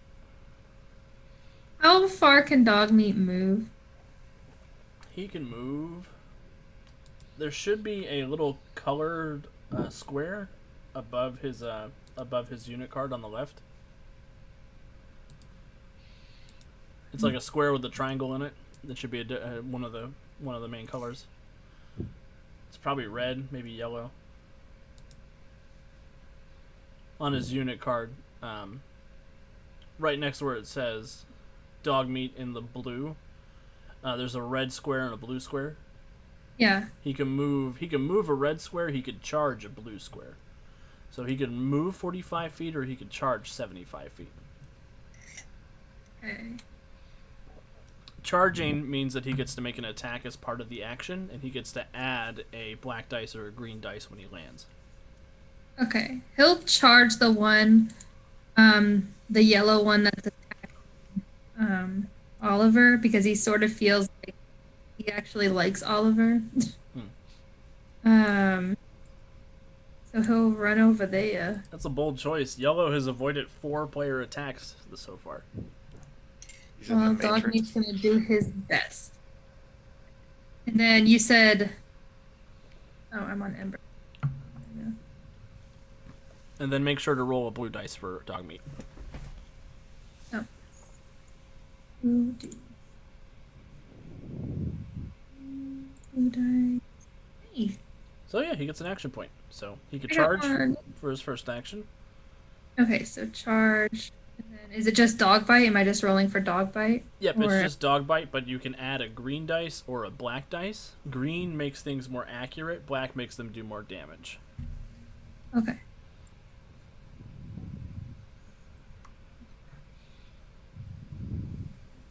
How far can dog meat move? He can move. There should be a little colored square above his unit card on the left. It's like a square with a triangle in it. That should be one of the main colors. It's probably red, maybe yellow. On his unit card, right next to where it says dog meat in the blue, there's a red square and a blue square. Yeah. He can move a red square, he could charge a blue square. So he could move 45 feet or he could charge 75 feet. Okay. Charging means that he gets to make an attack as part of the action, and he gets to add a black dice or a green dice when he lands. Okay. He'll charge the one, the yellow one that's attacking Oliver, because he sort of feels like he actually likes Oliver. So he'll run over there. That's a bold choice. Yellow has avoided 4 player attacks so far. He's in Well, the dog Matrix. meat's gonna do his best. And then you said, "Oh, I'm on Ember." And then make sure to roll a blue dice for dog meat. Oh. Blue dice. Blue dice. Hey, So yeah, he gets an action point. So he could I got charge one. for his first action. Okay, so charge. And then is it just dog bite? Am I just rolling for dog bite? Yep, Or- it's just dog bite, but you can add a green dice or a black dice. Green makes things more accurate. Black makes them do more damage. Okay.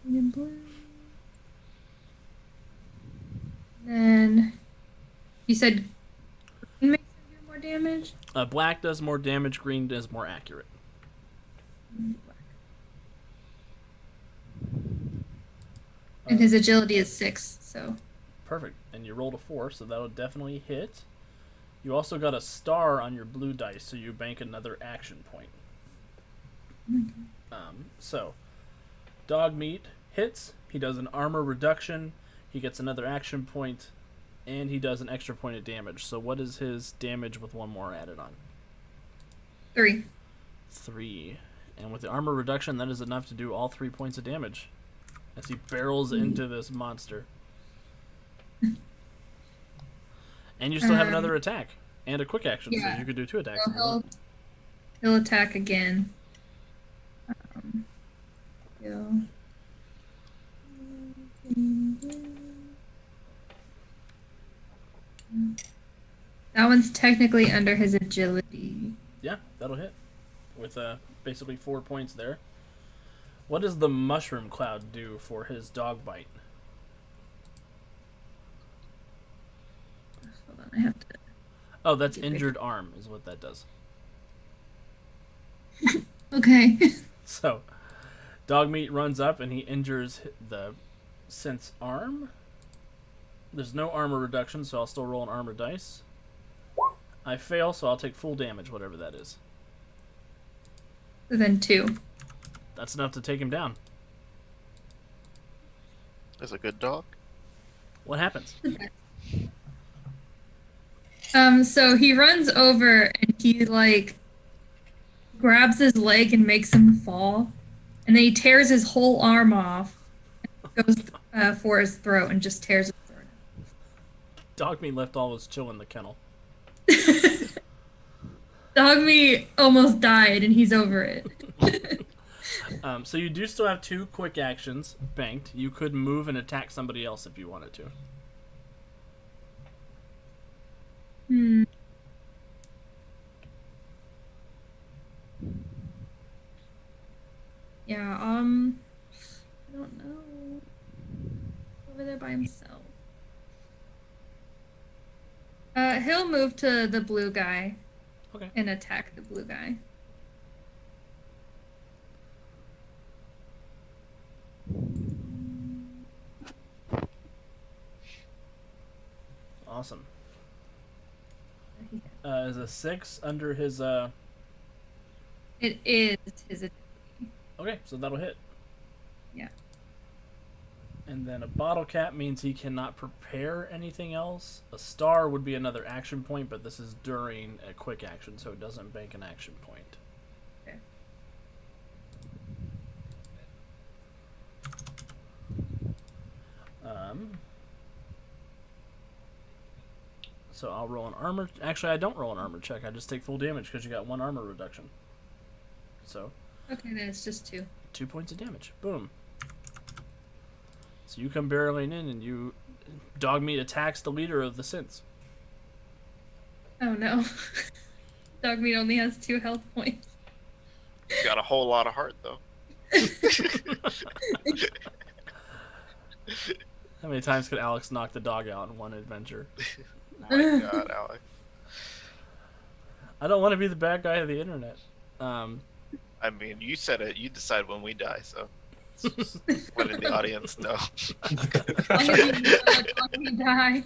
Green and blue. Then you said green makes them do more damage. Black does more damage. Green does more accurate. And his agility is 6, so Perfect. And you rolled a 4, so that'll definitely hit. You also got a star on your blue dice, so you bank another action point. So, dog meat hits. He does an armor reduction. He gets another action point, and he does an extra point of damage. So, what is his damage with 1 more added on? 3. 3. And with the armor reduction, that is enough to do all 3 points of damage as he barrels into this monster. And you still have another attack and a quick action, so yeah. you could do 2 attacks. So if you want. he'll attack again. He'll- That one's technically under his agility. Yeah, that'll hit with basically 4 points there. What does the mushroom cloud do for his dog bite? Hold on, I have to. Oh, that's injured arm is what that does. Okay. So, dog meat runs up and he injures the synth's arm. There's no armor reduction, so I'll still roll an armor dice. I fail, so I'll take full damage, whatever that is. So then 2. That's enough to take him down. That's a good dog. What happens? So he runs over and he like grabs his leg and makes him fall, and then he tears his whole arm off, and goes for his throat and just tears his throat. Dog meat left all his chill in the kennel. Dog meat almost died, and he's over it. So you do still have 2 quick actions banked. You could move and attack somebody else if you wanted to. Hmm. Yeah, I don't know. Over there by himself. He'll move to the blue guy. Okay. And attack the blue guy. Awesome. Is a 6 under his It is his. Okay, so that'll hit. Yeah. And then a bottle cap means he cannot prepare anything else. A star would be another action point, but this is during a quick action, so it doesn't bank an action point. Okay. So I'll roll an armor. Actually, I don't roll an armor check. I just take full damage because you got 1 armor reduction. So. Okay, then it's just 2. 2 points of damage. Boom. So you come barreling in and you Dogmeat attacks the leader of the synths. Oh no. Dogmeat only has 2 health points. Got a whole lot of heart though. How many times could Alex knock the dog out in one adventure? Oh my god, Alex. I don't want to be the bad guy of the internet. I mean, you said it. You decide when we die, so let in the audience know. Dogmeat die.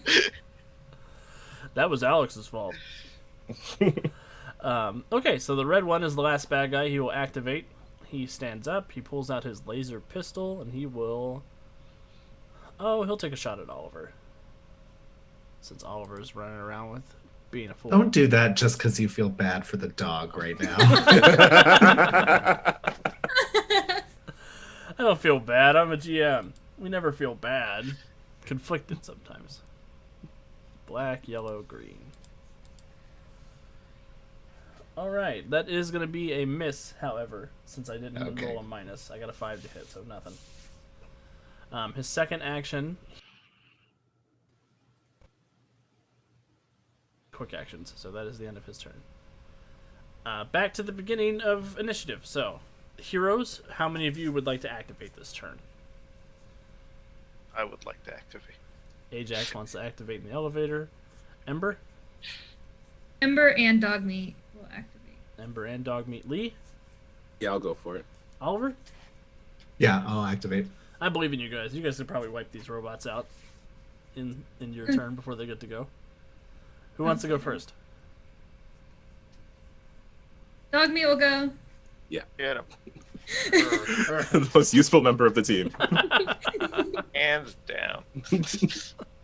That was Alex's fault. Okay, so the red one is the last bad guy. He will activate. He stands up. He pulls out his laser pistol, and he will... Oh, he'll take a shot at Oliver. Since Oliver's running around with being a fool. Don't do that just because you feel bad for the dog right now. I don't feel bad. I'm a GM. We never feel bad. Conflicted sometimes. Black, yellow, green. Alright, that is going to be a miss, however, since I didn't Okay. roll a minus. I got a 5 to hit, so nothing. His second action... Quick actions, so that is the end of his turn. Back to the beginning of initiative. So, heroes, how many of you would like to activate this turn? I would like to activate. Ajax wants to activate in the elevator. Ember? Ember and Dogmeat will activate. Ember and Dogmeat. Lee? Yeah, I'll go for it. Oliver? Yeah, I'll activate. I believe in you guys. You guys could probably wipe these robots out in your turn before they get to go. Who wants to go first? Dogmeat will go. Get him. The most useful member of the team. Hands down.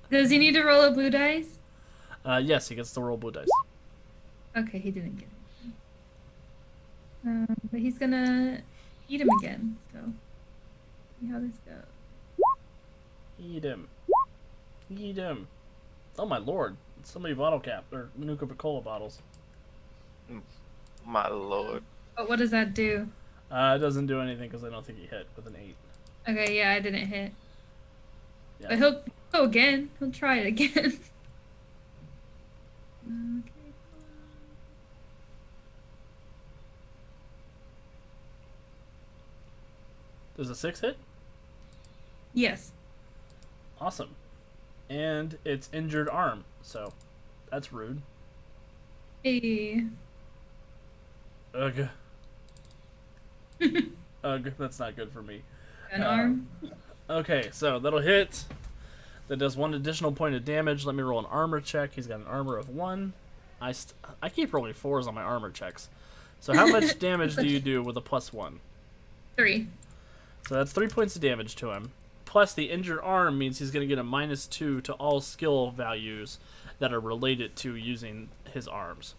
Does he need to roll a blue dice? Yes, he gets to roll blue dice. Okay, he didn't get it. But he's gonna eat him again, so see how this goes. Eat him. Eat him. Oh my lord. So many bottle cap or Nuka-Cola bottles. My lord. But what does that do? It doesn't do anything because I don't think he hit with an 8. Okay, yeah, I didn't hit. Yeah. But he'll go again. He'll try it again. Okay. Does a 6 hit? Yes. Awesome. And it's injured arm, so that's rude. Hey. Ugh. Ugh, that's not good for me. An arm. Okay, so that'll hit. That does 1 additional point of damage. Let me roll an armor check. He's got an armor of 1. I keep rolling 4s on my armor checks. So how much damage do you do with a +1? 3. So that's 3 points of damage to him. Plus the injured arm means he's going to get a -2 to all skill values that are related to using his arms.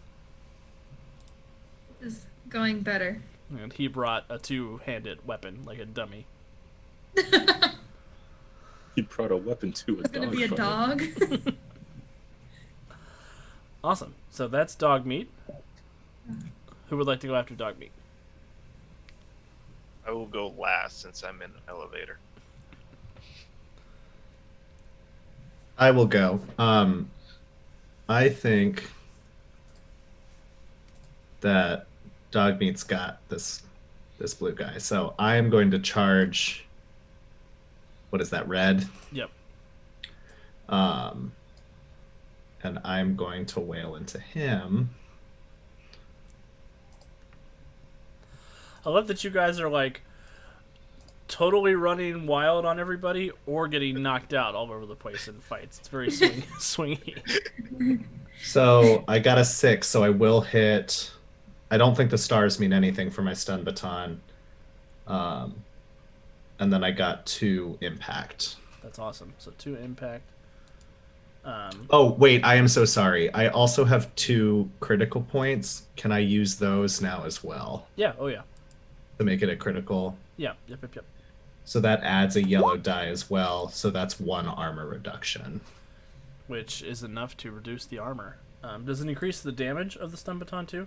Is going better. And he brought a 2-handed weapon, like a dummy. He brought a weapon to a It's gonna dog. be a fight. dog. Awesome. So that's Dogmeat. Who would like to go after Dogmeat? I will go last since I'm in an elevator. I will go. I think that Dogmeat's got this blue guy. So I am going to charge. What is that? Red. Yep. And I'm going to wail into him. I love that you guys are like totally running wild on everybody or getting knocked out all over the place in fights. It's very swingy. So I got a 6, so I will hit. I don't think the stars mean anything for my stun baton. And then I got 2 impact. That's awesome. So 2 impact. Oh, wait, I am so sorry. I also have 2 critical points. Can I use those now as well Yeah. Oh yeah. to make it a critical? Yeah. Yep. So that adds a yellow die as well. So that's 1 armor reduction. Which is enough to reduce the armor. Does it increase the damage of the stun baton too?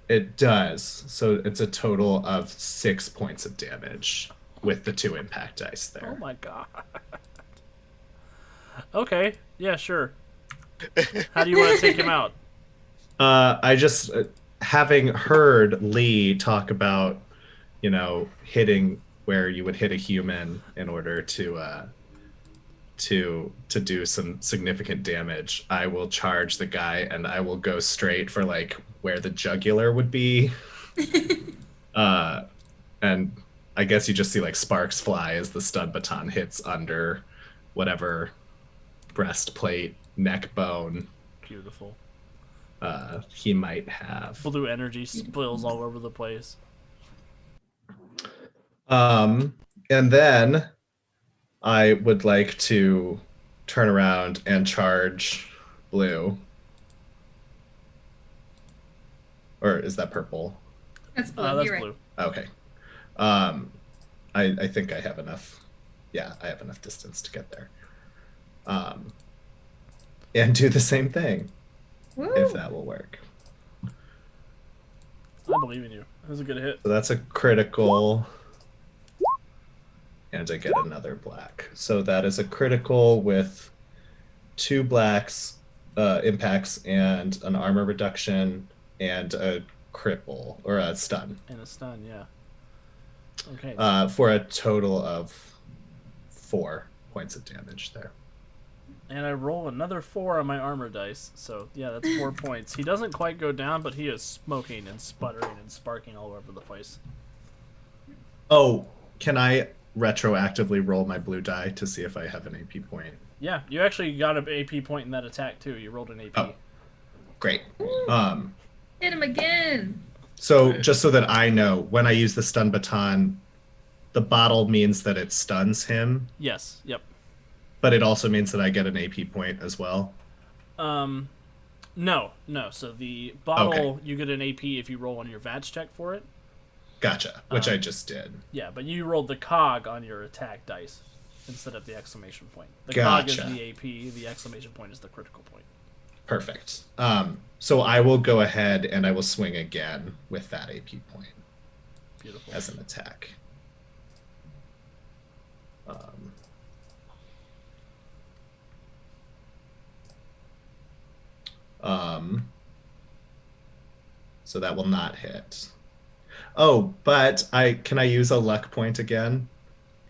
It does. So it's a total of 6 points of damage with the 2 impact dice there. Oh my god. Okay. Yeah. Sure. How do you want to take him out? I just, having heard Lee talk about, hitting where you would hit a human in order to do some significant damage, I will charge the guy and I will go straight for like where the jugular would be. And I guess you just see like sparks fly as the stun baton hits under whatever breastplate, neck bone Beautiful. he might have. Blue energy spills all over the place. And then I would like to turn around and charge blue. Or is that purple? That's blue. That's You're right. blue. Okay. I think I have enough. Yeah, I have enough distance to get there. And do the same thing, Woo. if that will work. I believe in you. That was a good hit. So that's a critical. And I get another black. So that is a critical with 2 blacks, impacts, and an armor reduction, and a cripple, or a stun. And a stun, yeah. Okay. For a total of 4 points of damage there. And I roll another 4 on my armor dice. So, yeah, that's 4 points. He doesn't quite go down, but he is smoking and sputtering and sparking all over the place. Oh, can I retroactively roll my blue die to see if I have an AP point? Yeah, you actually got an AP point in that attack, too. You rolled an AP. Oh, great. Hit him again. So just so that I know, when I use the stun baton, the bottle means that it stuns him, Yes, yep. but it also means that I get an AP point as well. No. So the bottle, you get an AP if you roll on your VATS check for it. Gotcha, which I just did. Yeah, but you rolled the cog on your attack dice instead of the exclamation point. The Gotcha. cog is the AP, the exclamation point is the critical point. Perfect. So I will go ahead and I will swing again with that AP point Beautiful. as an attack. So that will not hit. Oh, but can I use a luck point again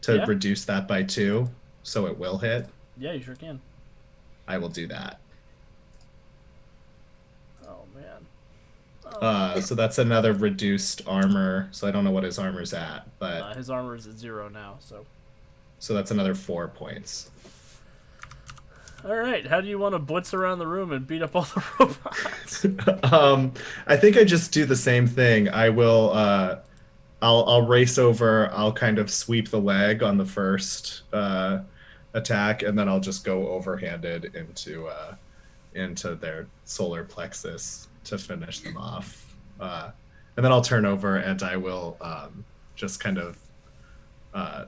to Yeah. reduce that by 2 so it will hit? Yeah, you sure can. I will do that. Oh, man. So that's another reduced armor. So I don't know what his armor's at, but His armor is at 0 now, so that's another 4 points. All right, how do you want to blitz around the room and beat up all the robots? I think I just do the same thing. I will. I'll race over. I'll kind of sweep the leg on the first attack, and then I'll just go overhanded into their solar plexus to finish them off. And then I'll turn over and I will just kind of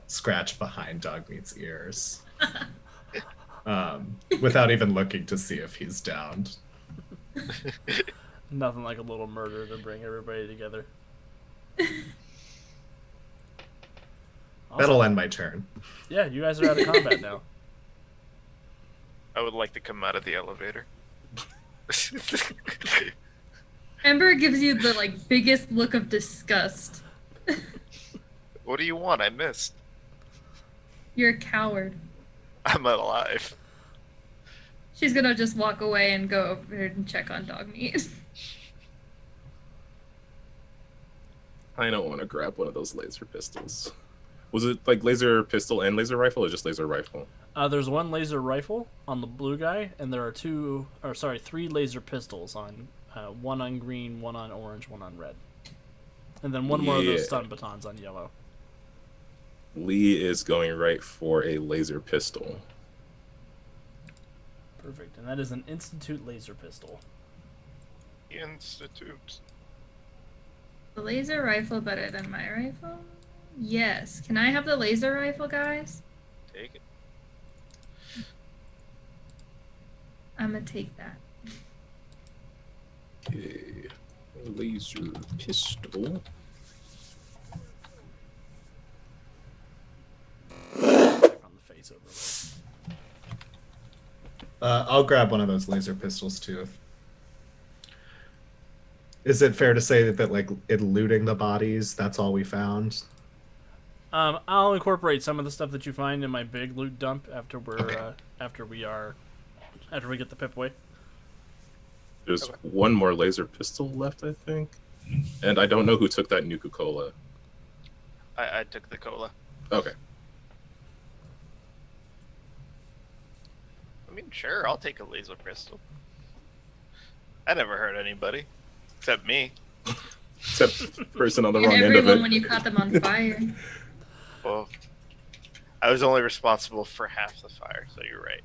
scratch behind Dogmeat's ears. Without even looking to see if he's downed. Nothing like a little murder to bring everybody together. That'll end my turn. Yeah, you guys are out of combat now. I would like to come out of the elevator. Ember gives you the like biggest look of disgust. What do you want? I missed. You're a coward. I'm alive. She's gonna just walk away and go over and check on dog meat. I don't want to grab one of those laser pistols. Was it like laser pistol and laser rifle, or just laser rifle? There's one laser rifle on the blue guy, and there are three laser pistols on one on green, one on orange, one on red, and then one more of those stun batons on yellow. Lee is going right for a laser pistol. Perfect, and that is an Institute laser pistol. Institute. The laser rifle better than my rifle? Yes. Can I have the laser rifle, guys? Take it. I'm gonna take that. Okay, laser pistol. Back on the face over. I'll grab one of those laser pistols too. Is it fair to say that like in looting the bodies, that's all we found? I'll incorporate some of the stuff that you find in my big loot dump after we're Okay. after we get the Pip-Boy. There's Okay. one more laser pistol left, I think. And I don't know who took that Nuka-Cola. I took the cola. Okay. I mean, sure, I'll take a laser pistol. I never hurt anybody. Except me. Except person on the And wrong end of everyone it. when you caught them on fire. Well, I was only responsible for half the fire, so you're right.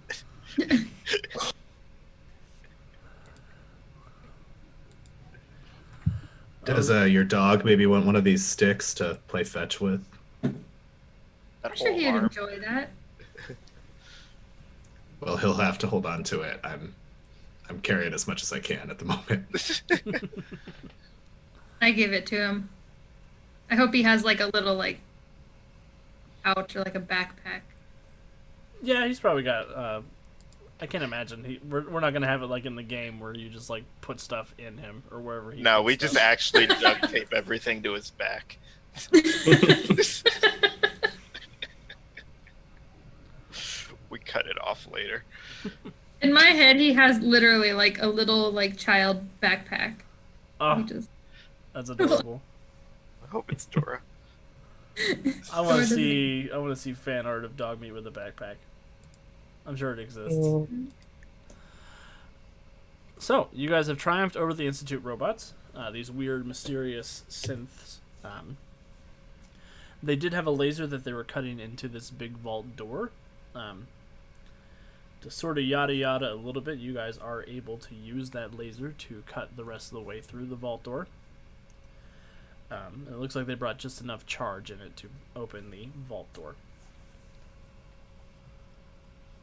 Does your dog maybe want one of these sticks to play fetch with? That I'm sure whole he'd arm. enjoy that. Well, he'll have to hold on to it. I'm carrying as much as I can at the moment. I give it to him. I hope he has like a little like pouch or like a backpack. Yeah, he's probably got. I can't imagine we're not gonna have it like in the game where you just like put stuff in him or wherever he. No, puts we just stuff. actually duct tape everything to his back. We cut it off later. In my head, he has literally like a little like child backpack. He Oh, just that's adorable. I hope it's Dora. I want to doesn't- see fan art of dog meat with a backpack. I'm sure it exists. So, you guys have triumphed over the Institute robots, these weird, mysterious synths. They did have a laser that they were cutting into this big vault door. To sort of yada yada a little bit, you guys are able to use that laser to cut the rest of the way through the vault door. It looks like they brought just enough charge in it to open the vault door.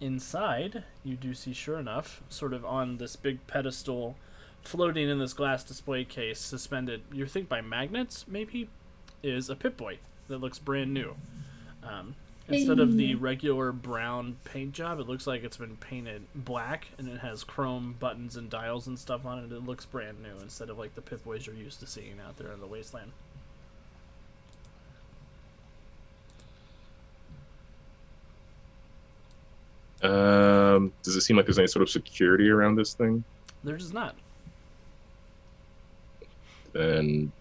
Inside, you do see, sure enough, sort of on this big pedestal, floating in this glass display case, suspended, you think by magnets, maybe, is a Pip-Boy that looks brand new. Instead of the regular brown paint job, it looks like it's been painted black, and it has chrome buttons and dials and stuff on it. It looks brand new, instead of like the Pip-Boys you're used to seeing out there in the wasteland. Does it seem like there's any sort of security around this thing? They're just not. Then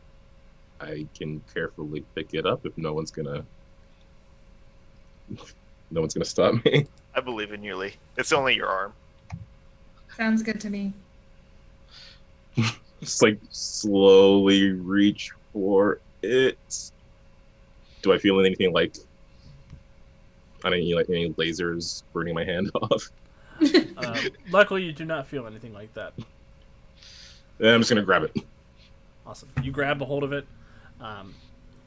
I can carefully pick it up if no one's gonna stop me. I believe in you, Lee. It's only your arm. sounds good to me. Just like slowly reach for it. Do I feel anything like any lasers burning my hand off? Luckily, you do not feel anything like that. Then I'm just gonna grab it. Awesome. You grab a hold of it.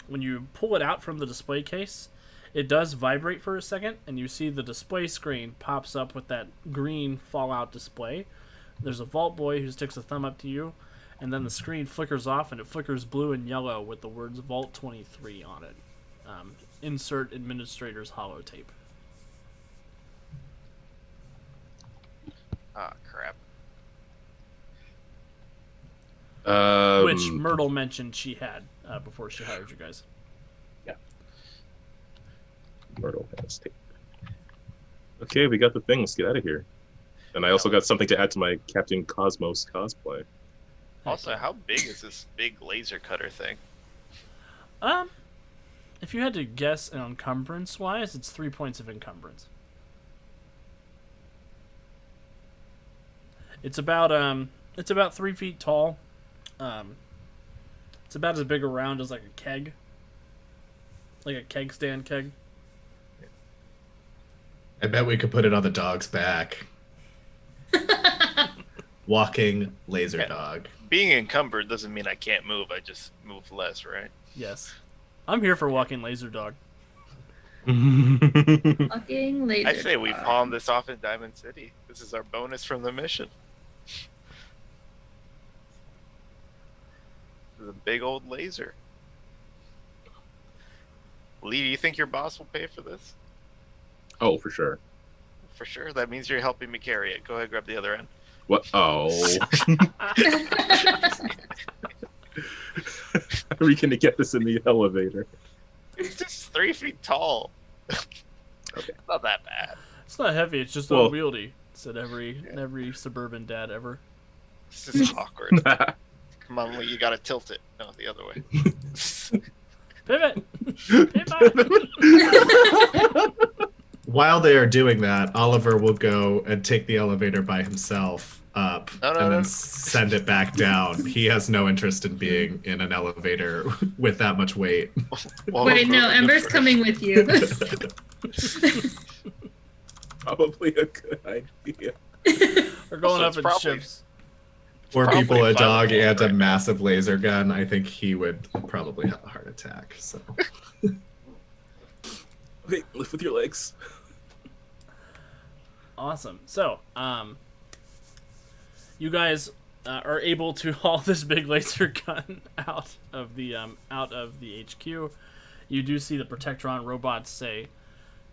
When you pull it out from the display case, it does vibrate for a second, and you see the display screen pops up with that green Fallout display. There's a Vault Boy who sticks a thumb up to you, and then the screen flickers off, and it flickers blue and yellow with the words Vault 23 on it. Insert administrator's holotape. Ah, crap. Which Myrtle mentioned she had before she hired you guys. Myrtle has tape. Okay, we got the thing. Let's get out of here. And I also got something to add to my Captain Cosmos cosplay. Also, how big is this big laser cutter thing? If you had to guess encumbrance wise, it's 3 points of encumbrance. It's about 3 feet tall. It's about as big around as like a keg. Like a keg stand keg. I bet we could put it on the dog's back. Walking laser dog. Being encumbered doesn't mean I can't move. I just move less, right? Yes. I'm here for walking laser dog. Fucking later. I say we palm this off in Diamond City. This is our bonus from the mission. The big old laser. Lee, do you think your boss will pay for this? Oh, for sure. For sure. That means you're helping me carry it. Go ahead, grab the other end. What? Oh. How are we going to get this in the elevator? It's just 3 feet tall. Okay. Not that bad. It's not heavy, it's just unwieldy, said every suburban dad ever. This is awkward. Come on, Lee, you gotta tilt it. No, the other way. Pivot! Pivot! While they are doing that, Oliver will go and take the elevator by himself up and then send it back down. He has no interest in being in an elevator with that much weight. Wait, no, Ember's coming with you. Probably a good idea. We're going Also, up in shifts. 4 people, a Probably dog, fine. and a massive laser gun. I think he would probably have a heart attack. So Okay, lift with your legs. Awesome. So, you guys are able to haul this big laser gun out of the HQ. You do see the Protectron robots say,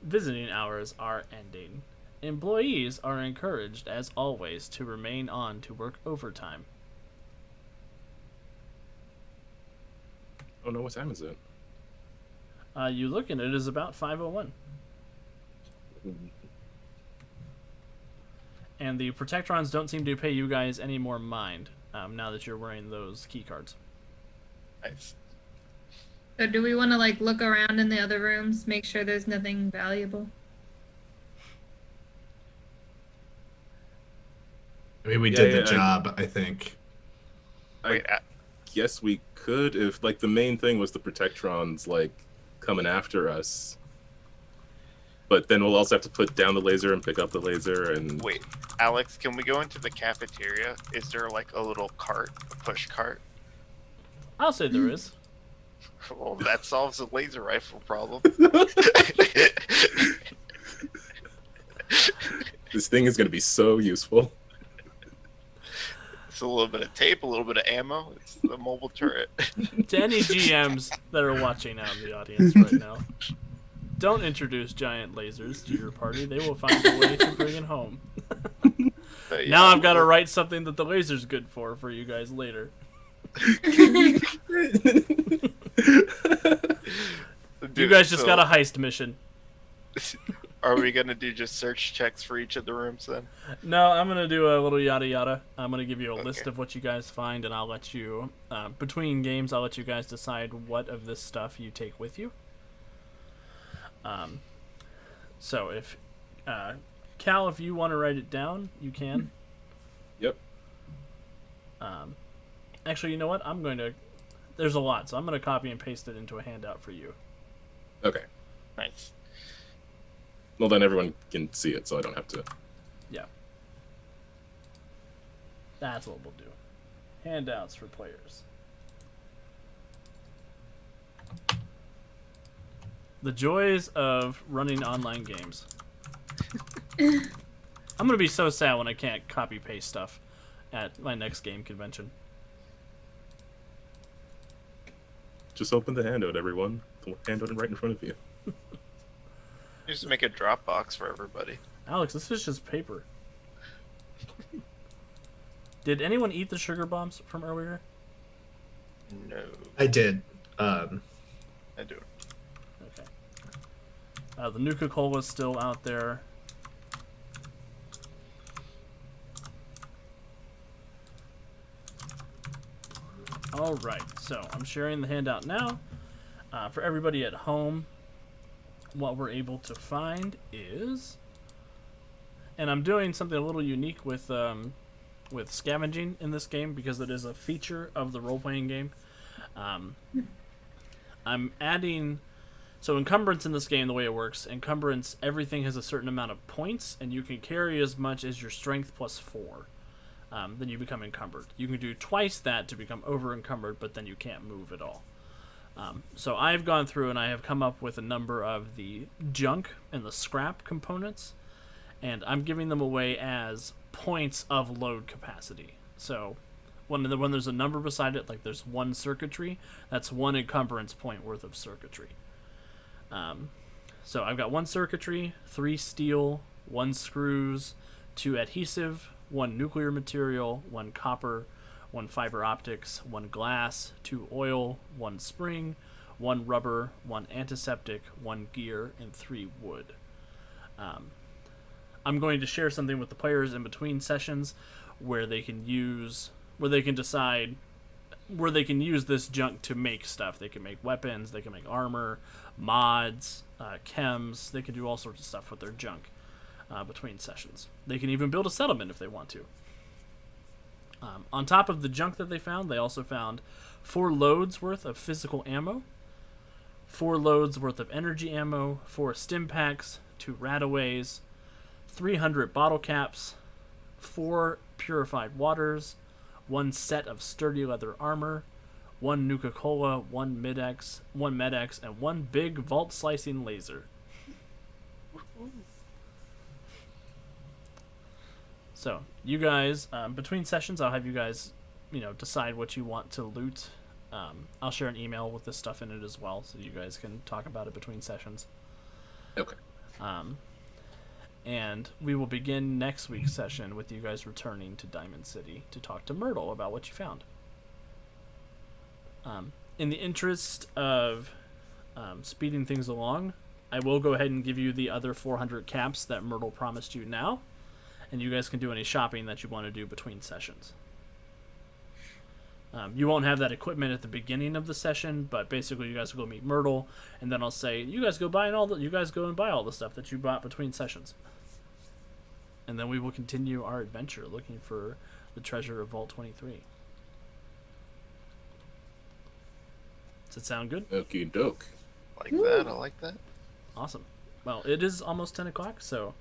"Visiting hours are ending. Employees are encouraged, as always, to remain on to work overtime." Oh no, what time is it? You look and it is about 5:01. And the Protectrons don't seem to pay you guys any more mind now that you're wearing those key cards. Nice. So do we want to like look around in the other rooms, make sure there's nothing valuable? I mean, we did the job, I think. Wait, Yes, we could if like the main thing was the Protectrons like coming after us. But then we'll also have to put down the laser and pick up the laser and wait, Alex, can we go into the cafeteria? Is there like a little cart, a push cart? I'll say there is. Well, that solves the laser rifle problem. This thing is going to be so useful. It's a little bit of tape, a little bit of ammo. It's the mobile turret. To any GMs that are watching out in the audience right now, don't introduce giant lasers to your party. They will find a way to bring it home. But, yeah, Now I've got to write something that the laser's good for you guys later. dude, You guys just so got a heist mission. Are we gonna do just search checks for each of the rooms then? No, I'm going to do a little yada yada. I'm going to give you a list Okay. of what you guys find, and I'll let you, between games, I'll let you guys decide what of this stuff you take with you. So if, Cal, if you want to write it down, you can. Yep. Actually, you know what? There's a lot, so I'm going to copy and paste it into a handout for you. Okay. Nice. Well, then everyone can see it, so I don't have to. Yeah. That's what we'll do. Handouts for players. The joys of running online games. I'm going to be so sad when I can't copy-paste stuff at my next game convention. Just open the handout, everyone. The handout right in front of you. Just make a Dropbox for everybody. Alex, this is just paper. Did anyone eat the sugar bombs from earlier? No, I did. I do. Okay. The Nuka-Cola is still out there. Alright, so I'm sharing the handout now. For everybody at home, what we're able to find is... And I'm doing something a little unique with scavenging in this game because it is a feature of the role-playing game. I'm adding... So encumbrance in this game, the way it works, encumbrance, everything has a certain amount of points, and you can carry as much as your strength plus 4. Then you become encumbered. You can do twice that to become over-encumbered, but then you can't move at all. So I've gone through and I have come up with a number of the junk and the scrap components, and I'm giving them away as points of load capacity. So when there's a number beside it, like there's 1 circuitry, that's 1 encumbrance point worth of circuitry. So I've got 1 circuitry, 3 steel, 1 screws, 2 adhesive, 1 nuclear material, 1 copper, 1 fiber optics, 1 glass, 2 oil, 1 spring, 1 rubber, 1 antiseptic, 1 gear, and 3 wood. I'm going to share something with the players in between sessions where they can decide where they can use this junk to make stuff. They can make weapons, they can make armor, mods, chems, they can do all sorts of stuff with their junk between sessions. They can even build a settlement if they want to. On top of the junk that they found, they also found 4 loads worth of physical ammo, 4 loads worth of energy ammo, 4 stim packs, 2 rataways, 300 bottle caps, 4 purified waters, 1 set of sturdy leather armor, 1 Nuka-Cola, 1 Med-X, and 1 big vault slicing laser. So, you guys, between sessions, I'll have you guys, decide what you want to loot. I'll share an email with this stuff in it as well, so you guys can talk about it between sessions. Okay. And we will begin next week's session with you guys returning to Diamond City to talk to Myrtle about what you found. In the interest of speeding things along, I will go ahead and give you the other 400 caps that Myrtle promised you now, and you guys can do any shopping that you want to do between sessions. You won't have that equipment at the beginning of the session, but basically you guys will go meet Myrtle, and then I'll say, you guys go and buy all the stuff that you bought between sessions. And then we will continue our adventure looking for the treasure of Vault 23. Does it sound good? Okie doke. Like that, I like that. Awesome. Well, it is almost 10 o'clock, so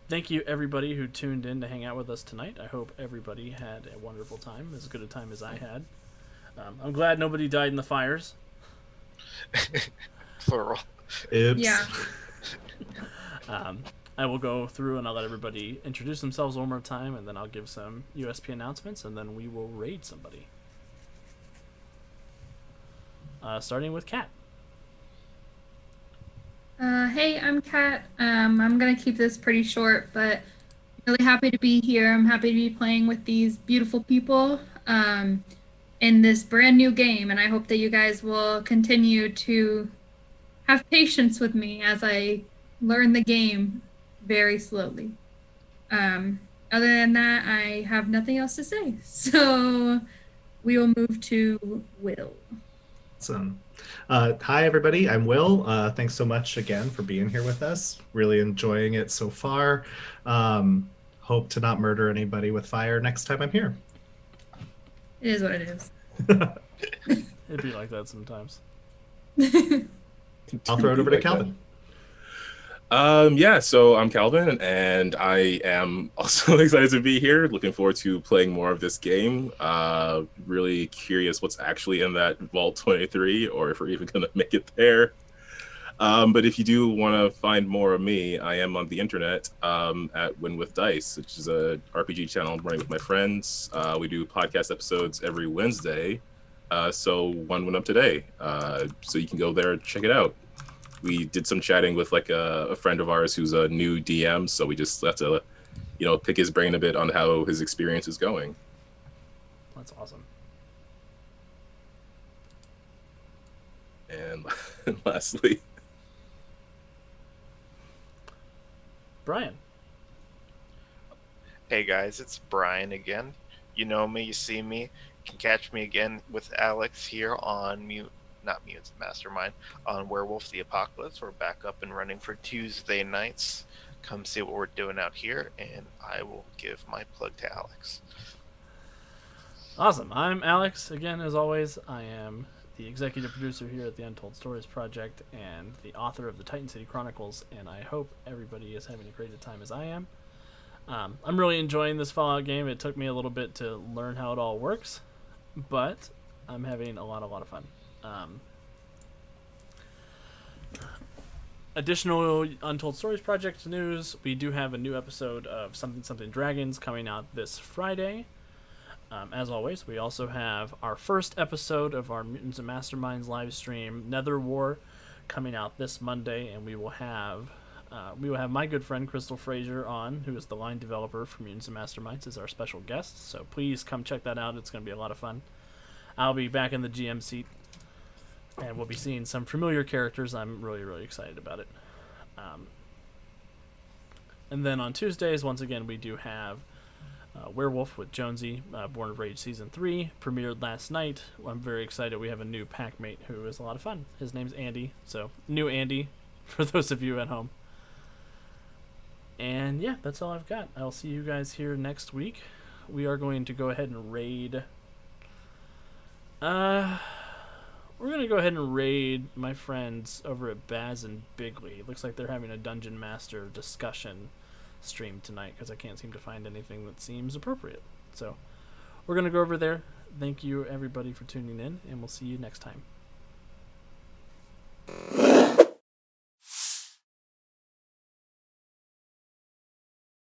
thank you everybody who tuned in to hang out with us tonight. I hope everybody had a wonderful time, as good a time as I had. I'm glad nobody died in the fires. Plural. Oops. Yeah. I will go through and I'll let everybody introduce themselves one more time, and then I'll give some USP announcements, and then we will raid somebody. Starting with Kat. Hey, I'm Kat. I'm gonna keep this pretty short, but really happy to be here. I'm happy to be playing with these beautiful people in this brand new game, and I hope that you guys will continue to have patience with me as I learn the game very slowly. Other than that, I have nothing else to say. So we will move to Will. Awesome. Hi, everybody. I'm Will. Thanks so much again for being here with us. Really enjoying it so far. Hope to not murder anybody with fire next time I'm here. It is what it is. It'd be like that sometimes. I'll throw it over to Calvin. So I'm Calvin, and I am also excited to be here. Looking forward to playing more of this game. Really curious what's actually in that Vault 23, or if we're even going to make it there. But if you do want to find more of me, I am on the internet at Win with Dice, which is a RPG channel I'm running with my friends. We do podcast episodes every Wednesday. So one went up today. So you can go there and check it out. We did some chatting with like a friend of ours who's a new DM, so we just have to, pick his brain a bit on how his experience is going. That's awesome. And lastly, Brian. Hey guys, it's Brian again. You know me, you see me. You can catch me again with Alex here on Mutants Mastermind, on Werewolf the Apocalypse. We're back up and running for Tuesday nights. Come see what we're doing out here, and I will give my plug to Alex. Awesome. I'm Alex. Again, as always, I am the executive producer here at the Untold Stories Project and the author of the Titan City Chronicles, and I hope everybody is having a great a time as I am. I'm really enjoying this Fallout game. It took me a little bit to learn how it all works, but I'm having a lot of fun. Additional Untold Stories Project news, we do have a new episode of Something Dragons coming out this Friday. As always, we also have our first episode of our Mutants and Masterminds live stream, Nether War, coming out this Monday, and we will have my good friend Crystal Frazier on, who is the line developer for Mutants and Masterminds, as our special guest. So please come check that out. It's going to be a lot of fun. I'll be back in the GM seat, and we'll be seeing some familiar characters. I'm really excited about it. And then on Tuesdays, once again, we do have Werewolf with Jonesy, Born of Rage Season 3, premiered last night. I'm very excited. We have a new packmate who is a lot of fun. His name's Andy, so new Andy for those of you at home. And yeah, that's all I've got. I'll see you guys here next week. We are going to go ahead and raid... we're going to go ahead and raid my friends over at Baz and Bigley. It looks like they're having a Dungeon Master discussion stream tonight because I can't seem to find anything that seems appropriate. So we're going to go over there. Thank you, everybody, for tuning in, and we'll see you next time.